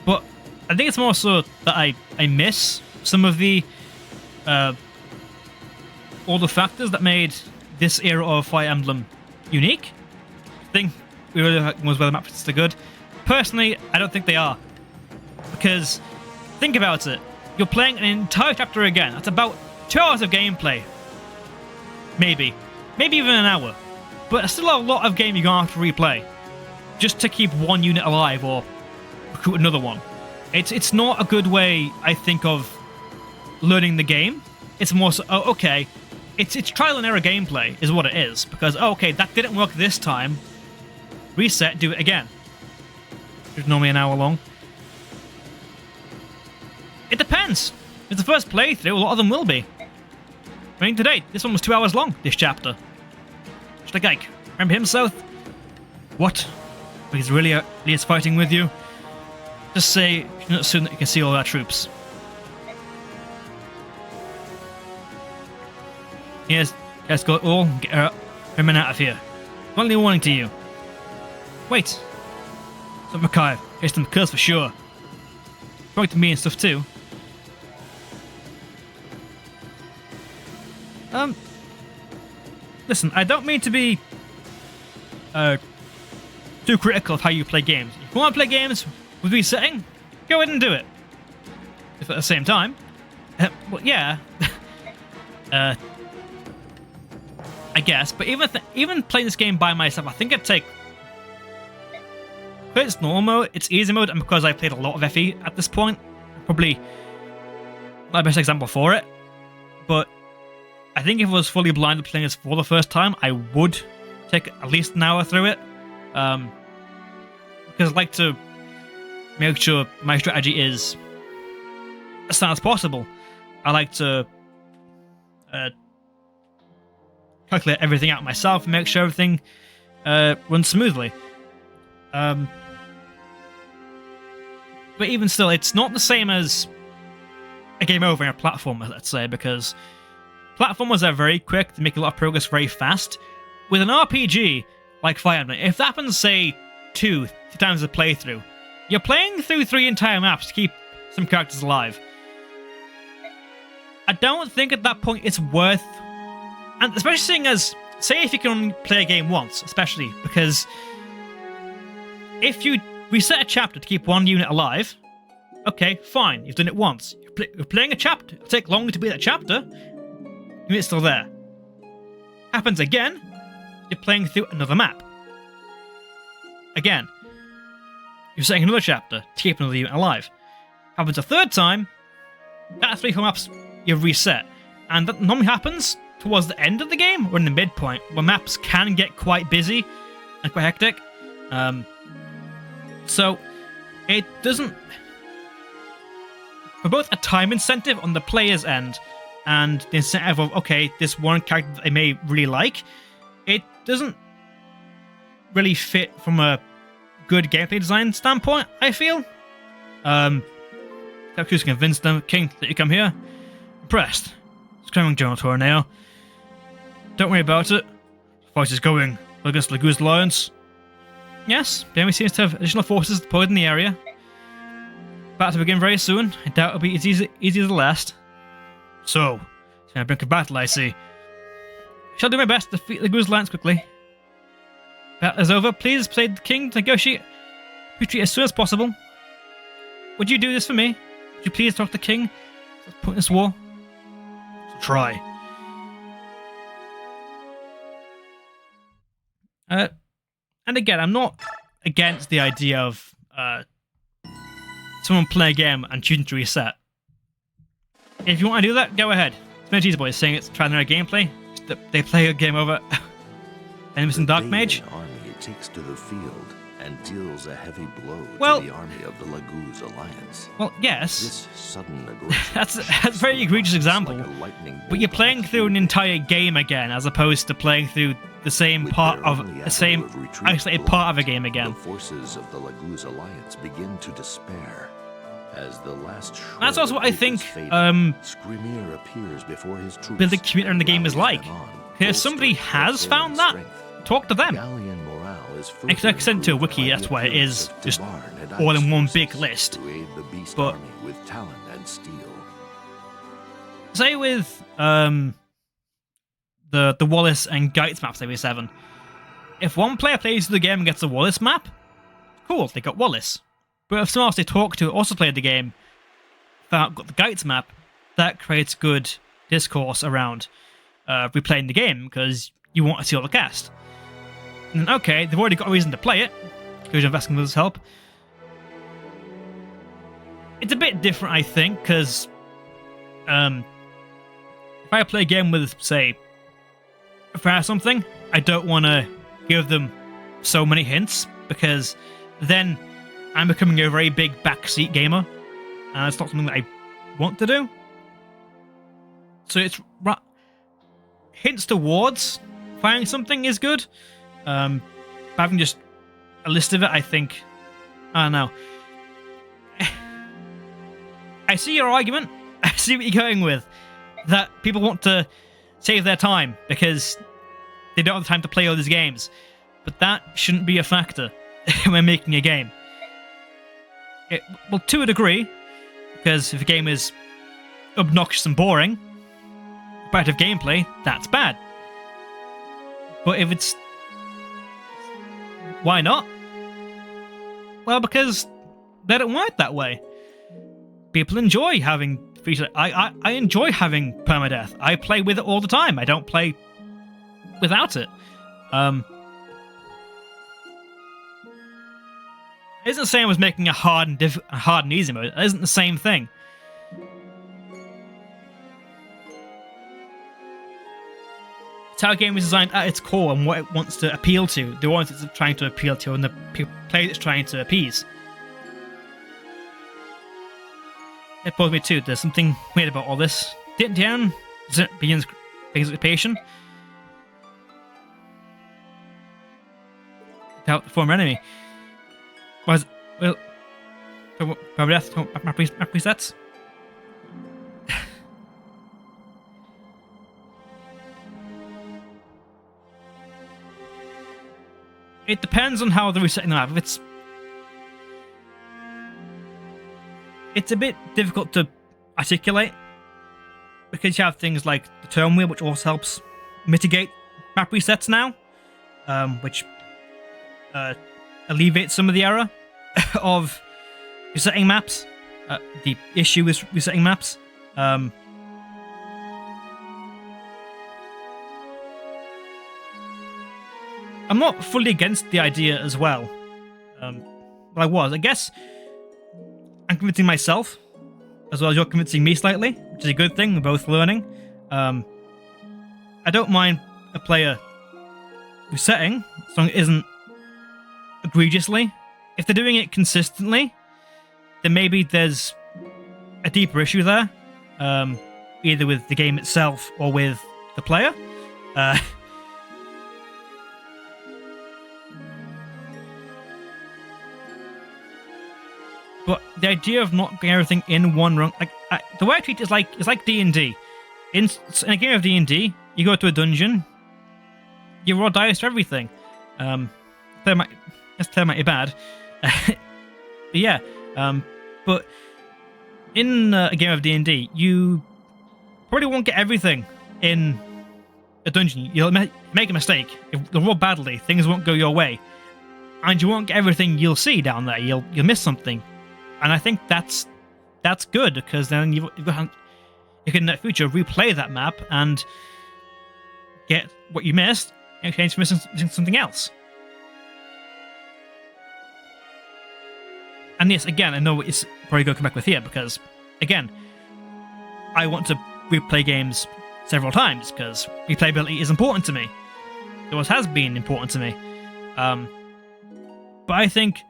But I think it's more so that I miss some of the all the factors that made this era of Fire Emblem unique. I think we really was whether the map are good. Personally, I don't think they are. Because think about it. You're playing an entire chapter again. That's about 2 hours of gameplay. Maybe even an hour. But it's still a lot of game you're going to have to replay. Just to keep one unit alive or recruit another one. It's not a good way, I think, of learning the game. It's more so, oh, okay, it's trial and error gameplay is what it is. Because, oh, okay, that didn't work this time. Reset, do it again. It's normally an hour long. It depends. It's the first playthrough, a lot of them will be. I mean, today, this one was 2 hours long, this chapter. Just like, Ike, remember him, South? What? He's really is fighting with you? Just say, soon that you can see all our troops. Yes, let's go all and get him out of here. Only warning to you. Wait. Some Makai, here's some curse for sure. Talking to me and stuff too. Listen, I don't mean to be too critical of how you play games. If you want to play games with resetting, go ahead and do it. If at the same time, well, yeah, I guess. But even playing this game by myself, I think I'd take. Because it's normal mode, it's easy mode, and because I've played a lot of FE at this point, probably not the best example for it. But I think if I was fully blind to playing this for the first time, I would take at least an hour through it. Because I'd like to make sure my strategy is as sound as possible. I like to calculate everything out myself and make sure everything runs smoothly. But even still, it's not the same as a game over in a platformer, let's say, because platformers are very quick to make a lot of progress very fast. With an RPG like Fire Emblem, if that happens, say, two times a playthrough, you're playing through 3 entire maps to keep some characters alive. I don't think at that point it's worth, and especially seeing as, say if you can only play a game once, especially, because if you reset a chapter to keep one unit alive, okay, fine, you've done it once. You're playing a chapter, it'll take longer to beat that chapter, unit's still there. Happens again, you're playing through another map. Again, you're setting another chapter to keep another unit alive. Happens a third time, that 3-4 maps you've reset. And that normally happens towards the end of the game or in the midpoint, where maps can get quite busy and quite hectic. So it doesn't, for both a time incentive on the player's end and the incentive of, okay, this one character that I may really like, it doesn't really fit from a good gameplay design standpoint, I feel. Who's convinced them, King, that you come here? Impressed. Screaming General Tornado. Don't worry about it. The fight is going against Lagu's Alliance. Yes, the enemy seems to have additional forces deployed in the area. Battle to begin very soon. I doubt it'll be as easy as the last. So, it's on the brink of battle, I see. I shall do my best to defeat Lagu's Alliance quickly. Battle is over. Please persuade the King to negotiate retreat as soon as possible. Would you do this for me? Would you please talk to the King? Pointless war. So try. And again, I'm not against the idea of someone playing a game and choosing to reset. If you want to do that, go ahead. It's Boy is saying it's trying their gameplay. They play a game over. Enemies in Dark Mage. Army takes to the field and deals a heavy blow to the army of the Lagu's Alliance. Well, yes. This sudden aggression. that's a very egregious example. Like but you're playing through an entire game again, as opposed to playing through the same part of the same isolated part of a game again. The forces of the Lagu's Alliance begin to despair. As the last that's also what I think Skrymir appears before his troops. Building community in the game is like. If somebody has found that, talk to them. I can send to a wiki, that's why it is just all in one big list. But with talent and steel. Say with the Wallace and Geitz maps, AV7, if one player plays the game and gets a Wallace map, cool, they got Wallace. But if someone else they talk to also played the game, got the Geitz map, that creates good discourse around replaying the game, because you want to see all the cast. And then, okay, they've already got a reason to play it, because you're investing with his help. It's a bit different, I think, because if I play a game with, say, if I have something, I don't want to give them so many hints, because then I'm becoming a very big backseat gamer, and it's not something that I want to do. So it's hints towards finding something is good. Having just a list of it, I think, I don't know. I see your argument. I see what you're going with. That people want to save their time because they don't have the time to play all these games. But that shouldn't be a factor when making a game. Well, to a degree, because if a game is obnoxious and boring, repetitive gameplay, that's bad. But if it's... Why not? Well, because they don't work that way. People enjoy having features. I enjoy having permadeath. I play with it all the time. I don't play without it. It isn't the same as making a hard and easy mode. It isn't the same thing. It's how a game is designed at its core and what it wants to appeal to. The ones it's trying to appeal to and the players it's trying to appease. It bothers me too. There's something weird about all this. Dian begins occupation. Without the former enemy. Was well, probably that's map resets. It depends on how they're resetting the map. If it's a bit difficult to articulate because you have things like the turn wheel, which also helps mitigate map resets now, which alleviates some of the error of resetting maps. The issue with resetting maps. I'm not fully against the idea as well. But I guess I'm convincing myself as well as you're convincing me slightly, which is a good thing. We're both learning. I don't mind a player resetting as long as it isn't egregiously. If they're doing it consistently, then maybe there's a deeper issue there, either with the game itself or with the player. But the idea of not getting everything in one run, the way I treat it is like D&D. In a game of D&D, you go to a dungeon, you roll dice for everything. This might be bad. But yeah, but in a game of D&D, you probably won't get everything in a dungeon. You'll make a mistake. You'll roll badly. Things won't go your way, and you won't get everything you'll see down there. You'll miss something. And I think that's good, because then you can in the future replay that map and get what you missed in exchange for missing something else. And yes, again, I know it's probably going to come back with here, because again, I want to replay games several times because replayability is important to me. It always has been important to me. But I think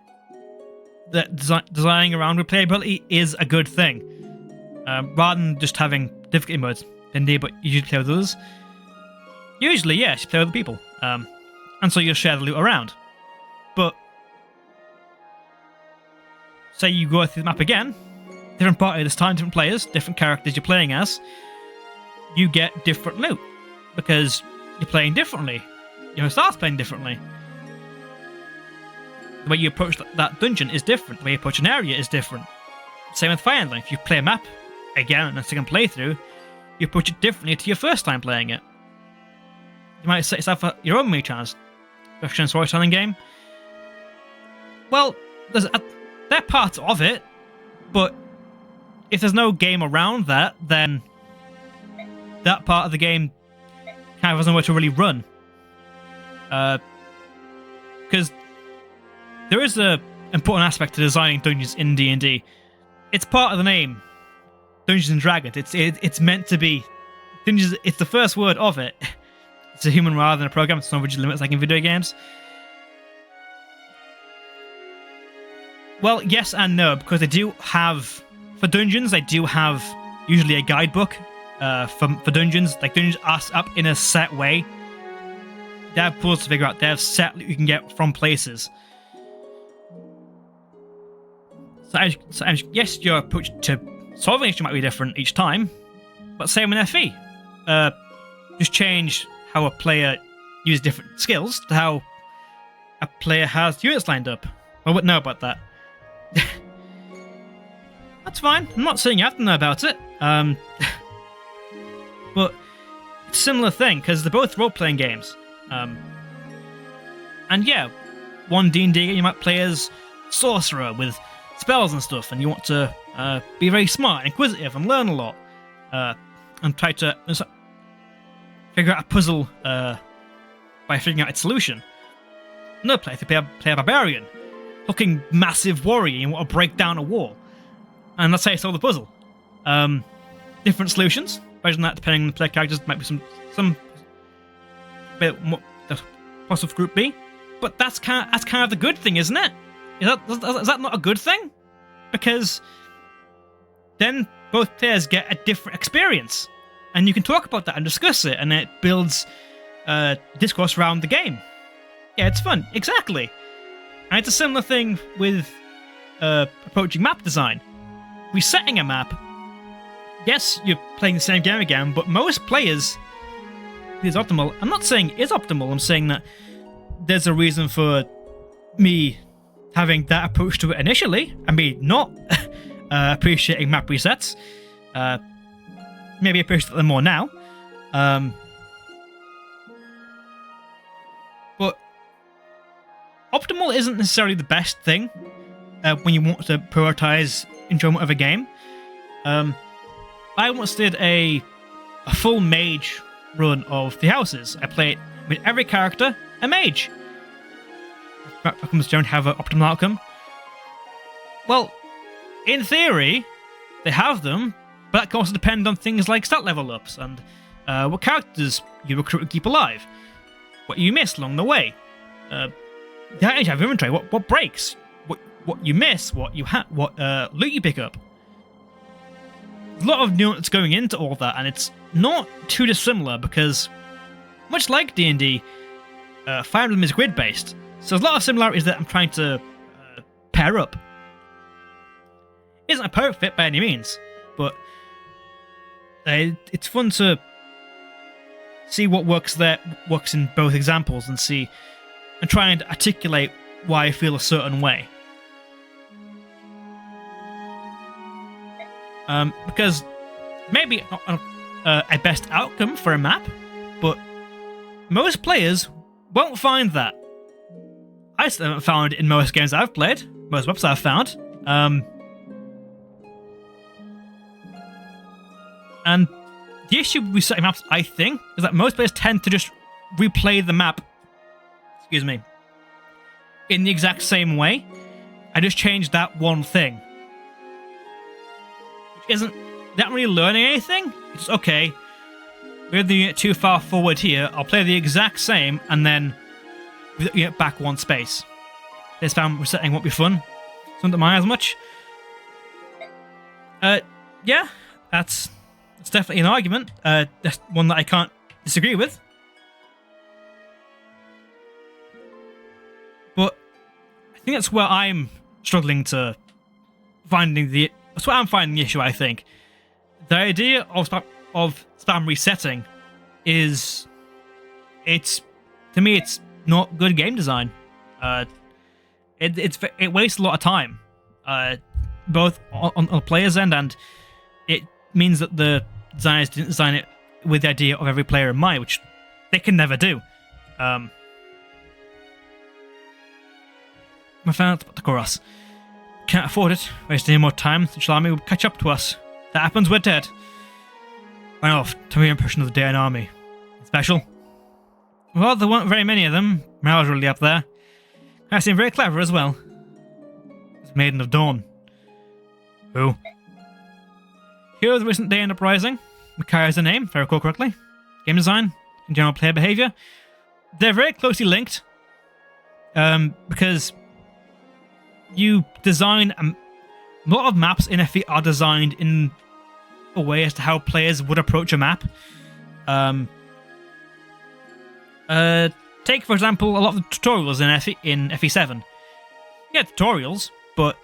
that designing around replayability is a good thing, rather than just having difficulty modes. Indeed, but you usually play with others. Usually, yes, you play with other people, and so you'll share the loot around. But say you go through the map again, different party this time, different players, different characters you're playing as, you get different loot because you're playing differently. Your star's playing differently. The way you approach that dungeon is different. The way you approach an area is different. Same with Fire Emblem. If you play a map again in a second playthrough, you approach it differently to your first time playing it. You might set yourself up your own mini-chance. Especially in a storytelling game. Well, they're part of it, but if there's no game around that, then that part of the game kind of has nowhere to really run. Because there is an important aspect to designing dungeons in D&D. It's part of the name, Dungeons and Dragons. It's meant to be dungeons. It's the first word of it. It's a human rather than a program. It's no rigid limits like in video games. Well, yes and no, because they do have, for dungeons, they do have usually a guidebook for dungeons. Like, dungeons are up in a set way. They have puzzles to figure out. They have set that you can get from places. So yes, your approach to solving issue might be different each time, but same with FE. Just change how a player uses different skills to how a player has units lined up. I wouldn't know about that. That's fine. I'm not saying you have to know about it. But it's a similar thing, because they're both role-playing games. And yeah, one D&D game you might play as sorcerer with spells and stuff, and you want to be very smart and inquisitive and learn a lot, and try to figure out a puzzle by figuring out its solution. Another player, if you play a barbarian, fucking massive warrior, you want to break down a wall, and that's how you solve the puzzle. Different solutions based on that, depending on the player characters. Might be some bit more the possible group B, but that's kind of the good thing, isn't it? Is that not a good thing? Because then both players get a different experience, and you can talk about that and discuss it, and it builds discourse around the game. Yeah, it's fun. Exactly. And it's a similar thing with approaching map design. Resetting a map, yes, you're playing the same game again, but most players, it is optimal. I'm not saying it is optimal, I'm saying that there's a reason for me having that approach to it initially, and me not appreciating map resets. Maybe appreciate them more now. But optimal isn't necessarily the best thing when you want to prioritize enjoyment of a game. I once did a full mage run of the houses. I played with every character a mage. Outcomes don't have an optimal outcome. Well, in theory, they have them, but that can also depend on things like stat level ups and what characters you recruit and keep alive, what you miss along the way, the items you have in inventory, what breaks, what you miss, what loot you pick up. There's a lot of nuance going into all that, and it's not too dissimilar because, much like D&D, Fire Emblem is grid-based, so there's a lot of similarities that I'm trying to pair up. Isn't a perfect fit by any means, but it's fun to see what works in both examples and try and articulate why I feel a certain way. Because maybe not a best outcome for a map, but most players won't find that. I still haven't found it in most games I've played, most maps I've found. And the issue with resetting maps, I think, is that most players tend to just replay the map, in the exact same way. I just changed that one thing. Which isn't that really learning anything. It's okay, we're doing it too far forward here, I'll play the exact same and then get back one space. This time resetting won't be fun. Don't mind as much. Yeah, that's definitely an argument. That's one that I can't disagree with. But I think that's where I'm struggling to that's where I'm finding the issue, I think. The idea of spam resetting to me, it's not good game design. It wastes a lot of time, both on the player's end, and it means that the designers didn't design it with the idea of every player in mind, which they can never do. My fans, but the chorus can't afford it. Wasting any more time, the army will catch up to us. That happens, we're dead. Went off to my impression of the Dayan army. Special? Well, there weren't very many of them. Morale's really up there. I seem very clever as well. It's Maiden of Dawn. Who? Hero of the recent Dayan uprising. Micaiah is the name, if I recall correctly. Game design and general player behavior. They're very closely linked. Because you design a lot of maps in FE are designed in a way as to how players would approach a map. Take, for example, a lot of the tutorials in FE7. Yeah, tutorials, but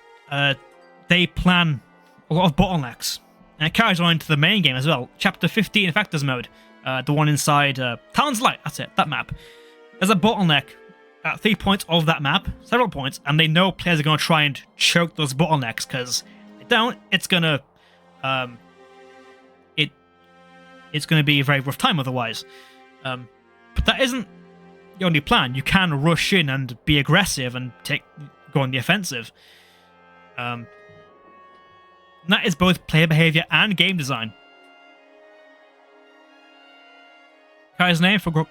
they plan a lot of bottlenecks. And it carries on into the main game as well. Chapter 15 Factors mode. The one inside Talon's Light, that's it, that map. There's a bottleneck at 3 points of that map, several points, and they know players are going to try and choke those bottlenecks, because if they don't, it's going to it's going to be a very rough time otherwise. But that isn't the only plan. You can rush in and be aggressive and go on the offensive. That is both player behavior and game design. Kai's name, if I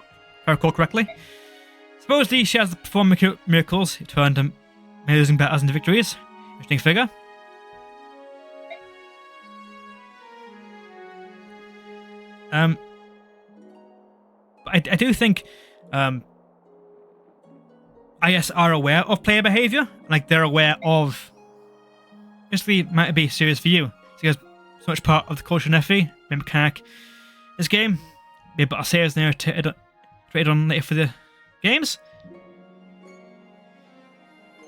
recall correctly. Supposedly she has performed miracles. It turned losing battles into victories. Interesting figure. But I do think IS are aware of player behavior. Like, they're aware of... This might be serious for you. Because so much part of the culture in FE, main mechanic, this game, be a bit of sales narrated on later for the games.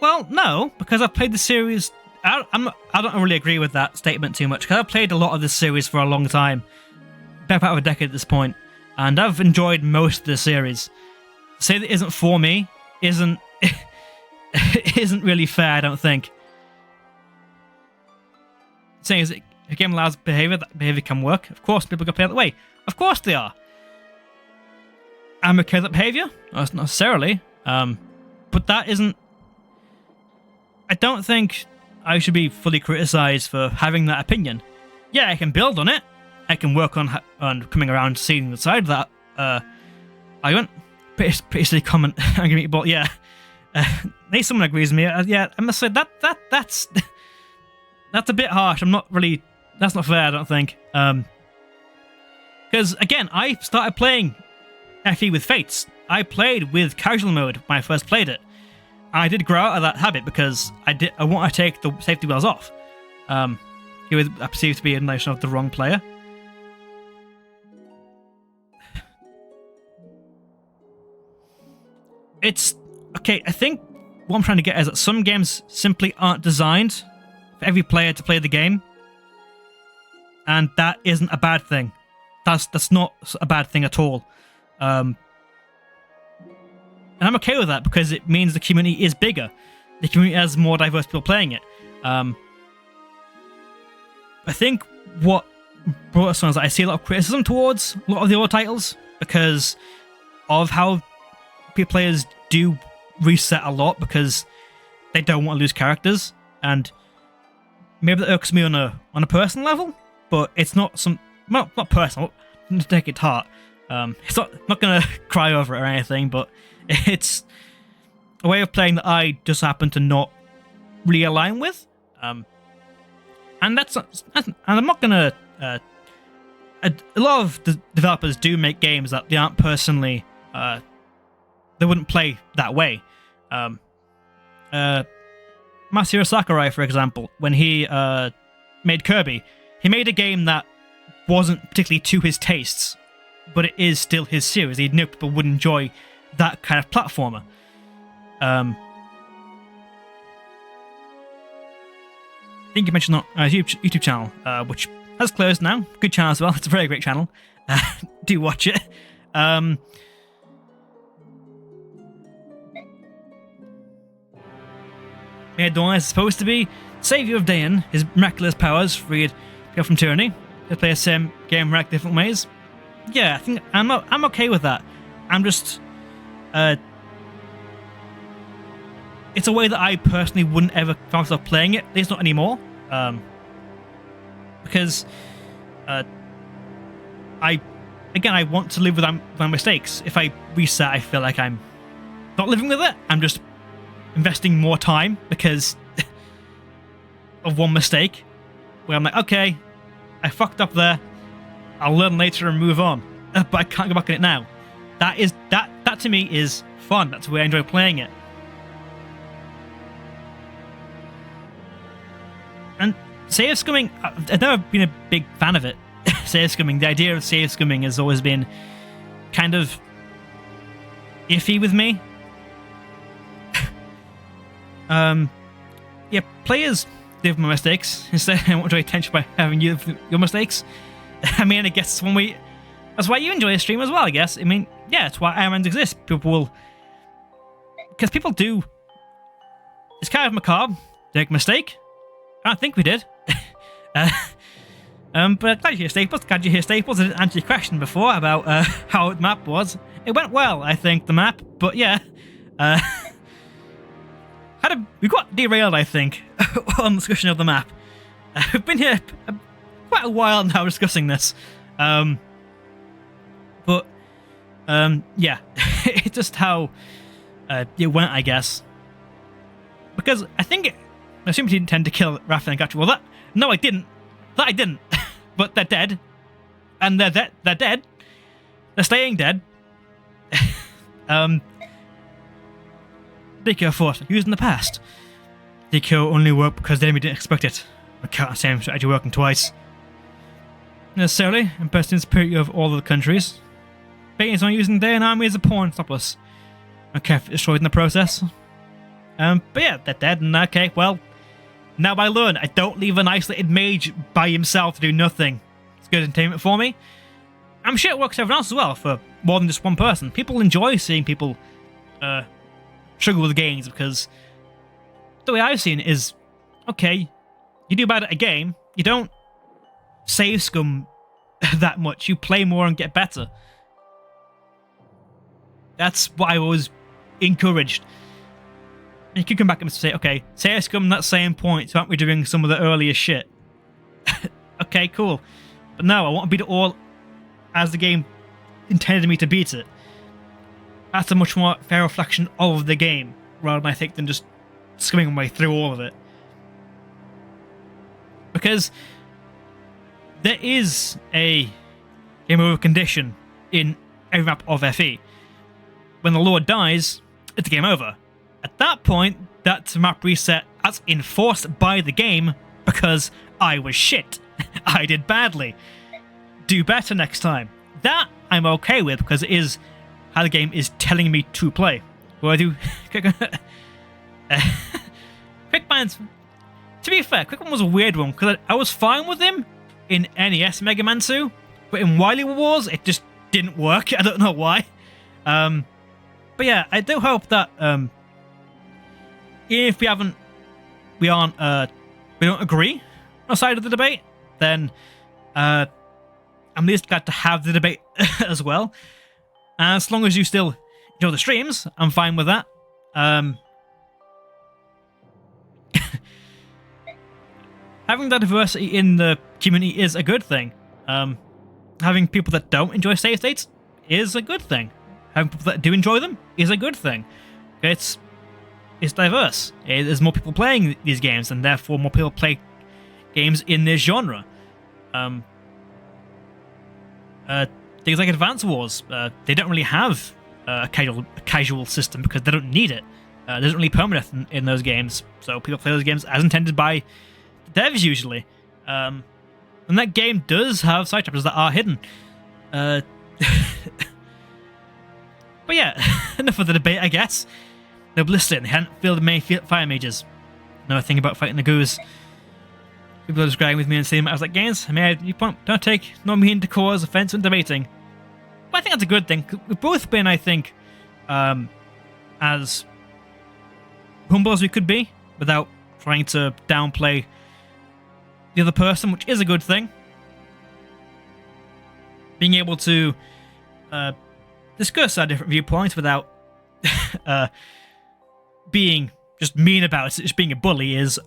Well, no, because I've played the series. I don't really agree with that statement too much, because I've played a lot of this series for a long time, about a decade at this point, and I've enjoyed most of the series. To say that it isn't for me isn't really fair, I don't think. Saying is, a game allows behavior, that behavior can work. Of course, people can play that way. Of course they are. I'm okay with that behavior? Not necessarily. But that isn't... I don't think I should be fully criticized for having that opinion. Yeah, I can build on it. I can work on coming around to seeing the side of that argument. Pretty silly comment. I'm gonna but yeah. Maybe someone agrees with me. Yeah, I must say that's a bit harsh. I'm not really... That's not fair, I don't think. Because, again, I started playing FE with Fates. I played with casual mode when I first played it. I did grow out of that habit because I want to take the safety wheels off. He was perceived to be a notion of the wrong player. It's... Okay, I think what I'm trying to get is that some games simply aren't designed for every player to play the game. And that isn't a bad thing. That's not a bad thing at all. And I'm okay with that because it means the community is bigger. The community has more diverse people playing it. I think what brought us on is that I see a lot of criticism towards a lot of the other titles because of how players do reset a lot because they don't want to lose characters, and maybe that irks me on a personal level, but it's not not personal. I'm not take it to heart. It's not gonna cry over it or anything, but it's a way of playing that I just happen to not really align with. And and I'm not gonna. A lot of the developers do make games that they aren't personally. They wouldn't play that way. Masahiro Sakurai, for example, when he made Kirby, he made a game that wasn't particularly to his tastes, but it is still his series. He knew people would enjoy that kind of platformer. I think you mentioned on his YouTube channel, which has closed now. Good channel as well. It's a very great channel. Do watch it. Dawn is supposed to be savior of Dayan. His miraculous powers freed people from tyranny. They play the same game in different ways. Yeah, I think I'm okay with that. I'm just it's a way that I personally wouldn't ever find myself playing it. At least not anymore. Because I want to live with my mistakes. If I reset, I feel like I'm not living with it. I'm just investing more time because of one mistake where I'm like, okay, I fucked up there, I'll learn later and move on, but I can't go back on it now. That to me is fun. That's the way I enjoy playing it. And save scumming, I've never been a big fan of it. Save scumming, the idea of save scumming has always been kind of iffy with me. Yeah, players live with my mistakes. Instead, I want to draw attention by having you live your mistakes. I mean, I guess that's why you enjoy a stream as well, I guess. I mean, yeah, it's why Ironman exists. People will... Because people do... It's kind of macabre. They make a mistake. I don't think we did. But glad you hear Staples. Glad you hear Staples. I didn't answer your question before about how the map was. It went well, I think, the map. But yeah... we got derailed, I think, on the discussion of the map. We've been here quite a while now discussing this. Yeah, it's just how it went, I guess. Because I assume he didn't intend to kill Raph and Gacha. Well, no, I didn't. That I didn't. But they're dead. And they're dead. They're staying dead. Deco thought, used in the past. Deco only worked because the enemy didn't expect it. I can't say strategy working twice. Necessarily, impressing the superiority of all of the countries. Bacon's not using their army as a pawn to stop us. I can't get destroyed in the process. But yeah, they're dead, and okay, well, now I learn I don't leave an isolated mage by himself to do nothing. It's good entertainment for me. I'm sure it works for everyone else as well, for more than just one person. People enjoy seeing people struggle with games, because the way I've seen it is, okay, you do bad at a game, you don't save scum that much, you play more and get better. That's what I always encouraged. And you could come back and say, okay, save scum that same point, so aren't we doing some of the earlier shit? Okay, cool. But no, I want to beat it all as the game intended me to beat it. That's a much more fair reflection of the game, rather than I think than just skimming my way through all of it. Because there is a game over condition in every map of FE. When the Lord dies, it's game over. At that point, that map reset, that's enforced by the game because I was shit. I did badly. Do better next time. That I'm okay with, because it is how the game is telling me to play. What I do? Quickband's... To be fair, Quickband was a weird one, because I was fine with him in NES Mega Man 2, but in Wily Wars, it just didn't work. I don't know why. But yeah, I do hope that if we don't agree on a side of the debate, then I'm at least glad to have the debate as well. As long as you still enjoy the streams, I'm fine with that. Having that diversity in the community is a good thing. Having people that don't enjoy save states is a good thing. Having people that do enjoy them is a good thing. It's diverse. There's more people playing these games, and therefore more people play games in this genre. Things like Advance Wars, they don't really have a casual system because they don't need it. There isn't really permanent in those games, so people play those games as intended by the devs usually. And that game does have side chapters that are hidden. But yeah, enough of the debate, I guess. They were listening. They hadn't filled many fire mages. Another thing about fighting the goos. People are describing with me and saying I was like, games, I made you point, don't take no mean to cause offense when debating. But I think that's a good thing. We've both been, I think, as humble as we could be without trying to downplay the other person, which is a good thing. Being able to discuss our different viewpoints without being just mean about it, just being a bully is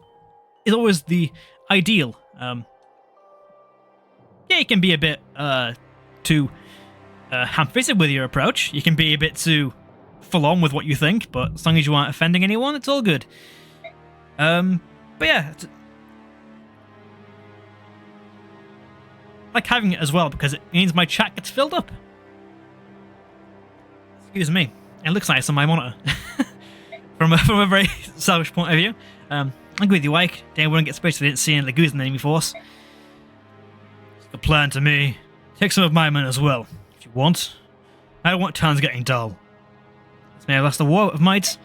always the ideal. Yeah, you can be a bit too ham-fisted with your approach. You can be a bit too full on with what you think, but as long as you aren't offending anyone, it's all good. But yeah, I like having it as well because it means my chat gets filled up. Excuse me. It looks nice on my monitor. from a very selfish point of view. I agree with you, Ike. They wouldn't get space if they didn't see any Lagoos in the enemy force. It's a plan to me. Take some of my men as well, if you want. I don't want towns getting dull. That's the war of might.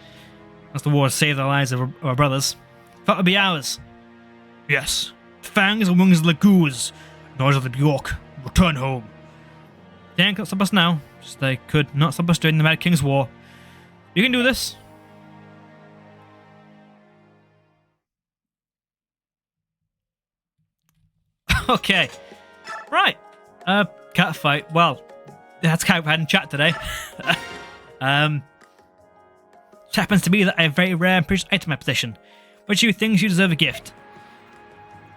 That's the war to save the lives of our brothers. That would be ours. Yes. Fangs and wings of the Lagoos. Noise of the Bjork. Return home. They ain't gonna stop us now. Just they could not stop us during the Mad King's War. You can do this. Okay. Right. Cat fight. Well, that's kind of had in chat today. It happens to be that I have a very rare and precious item in my possession. Which you think you deserve a gift?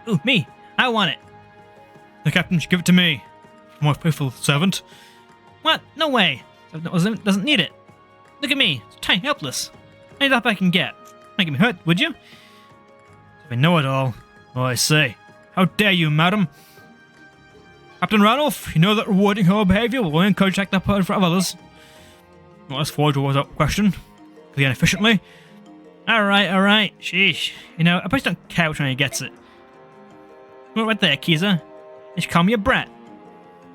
Ooh, me. I want it. The captain should give it to me. My faithful servant. What? No way. Doesn't need it. Look at me. It's tiny, helpless. Any help I can get. Make me hurt, would you? If I know it all. Oh, I say. How dare you, madam? Captain Ranulph, you know that rewarding her behaviour will only encourage act up in front of others. Not as forward without question. Clean efficiently. Alright. Sheesh. You know, I probably don't care which one he gets it. Look right there, Kiza. You should call me a brat.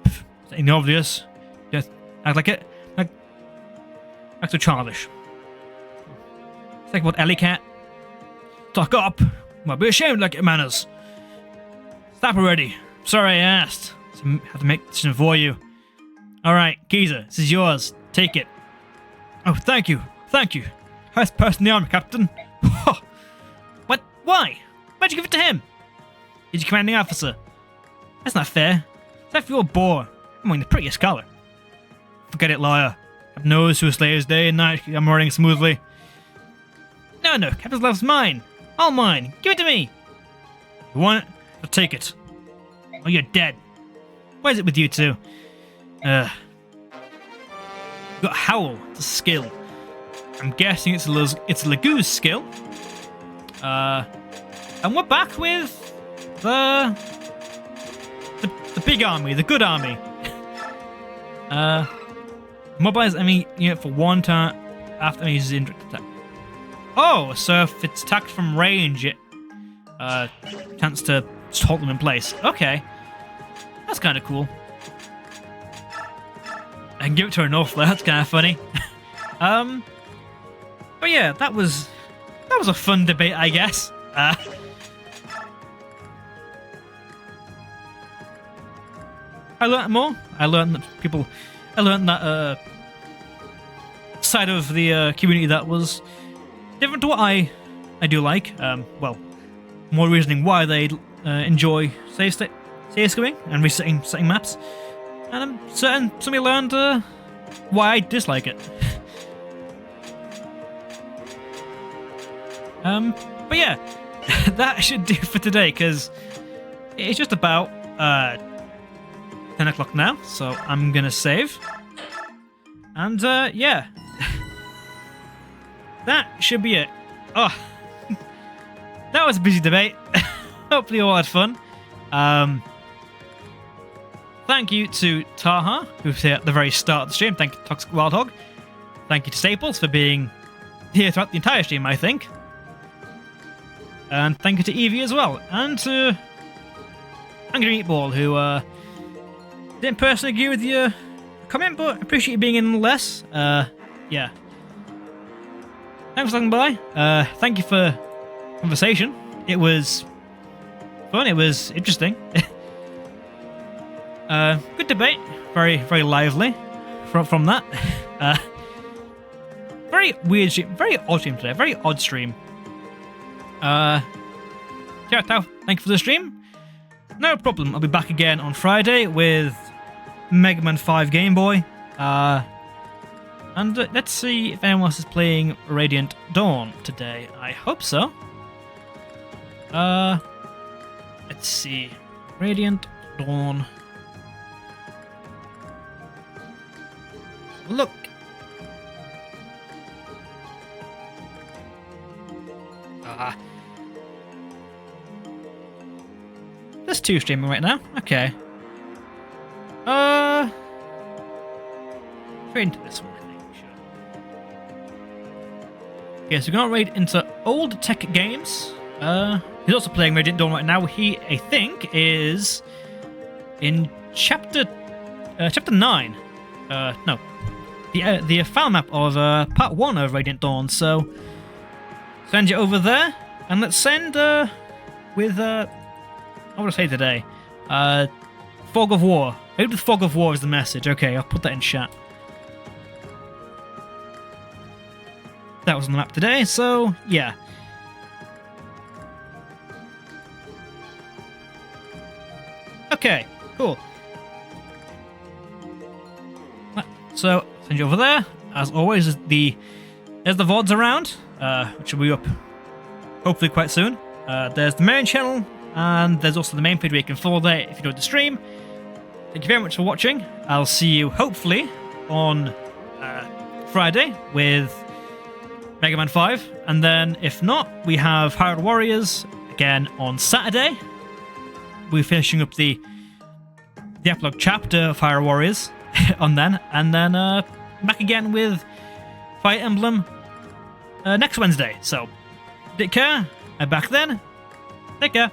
Is that any obvious? Just act like it. Act so childish. Think about Ellie Cat. Talk up. Might be ashamed like your manners. Stop already. Sorry I asked. I have to make a decision for you. Alright, Geezer, this is yours. Take it. Oh, thank you. Thank you. Highest person in the army, Captain. What? Why? Why'd you give it to him? He's your commanding officer. That's not fair. Except for your boar. I'm wearing the prettiest color. Forget it, liar. I've knows who slays day and night. I'm running smoothly. No, Captain's love's mine. All mine. Give it to me. You want it? I'll take it. Oh, you're dead. Why is it with you two? You got Howl. It's a skill. I'm guessing it's Lagoo's skill. And we're back with the big army, the good army. Mobilize enemy unit for 1 turn after he uses indirect attack. Oh, so if it's attacked from range, it chance to just hold them in place. Okay, that's kind of cool. I can give it to her north there. That's kind of funny. But yeah, that was a fun debate, I guess. I learned more. I learned that side of the community that was different to what I do like. Well, more reasoning why they enjoy save screwing and resetting maps, and I'm certain somebody learned why I dislike it. But yeah, that should do for today because it's just about 10 o'clock now, so I'm gonna save. And yeah, that should be it. Oh, that was a busy debate. Hopefully you all had fun. Thank you to Taha, who was here at the very start of the stream. Thank you to Toxic Wildhog. Thank you to Staples for being here throughout the entire stream, I think. And thank you to Evie as well. And to Angry Meatball, who didn't personally agree with your comment, but appreciate you being in nonetheless. Yeah. Thanks for stopping by. Thank you for conversation. It was fun. It was interesting. Good debate. Very, very lively from that. Very weird stream. Very odd stream today. Very odd stream. Yeah, thank you for the stream. No problem. I'll be back again on Friday with Mega Man 5 Game Boy. And let's see if anyone else is playing Radiant Dawn today. I hope so. Let's see. Radiant Dawn. Look. There's 2 streaming right now. Okay. Straight into this one, I think. Sure. Okay, so we're gonna raid into old tech games. He's also playing Radiant Dawn right now. He, I think, is in chapter 9. No, the file map of part 1 of Radiant Dawn. So send you over there, and let's send with what would I say today? Fog of War. I hope the Fog of War is the message. Okay, I'll put that in chat. That was on the map today, so yeah. Okay, cool. So, send you over there. As always, there's the VODs around, which will be up hopefully quite soon. There's the main channel, and there's also the main page where you can follow there if you enjoyed the stream. Thank you very much for watching. I'll see you hopefully on Friday with Mega Man 5, and then if not, we have Hyrule Warriors again on Saturday. We're finishing up the epilogue chapter of Hyrule Warriors on then, and then back again with Fire Emblem next Wednesday. So take care, and back then, take care.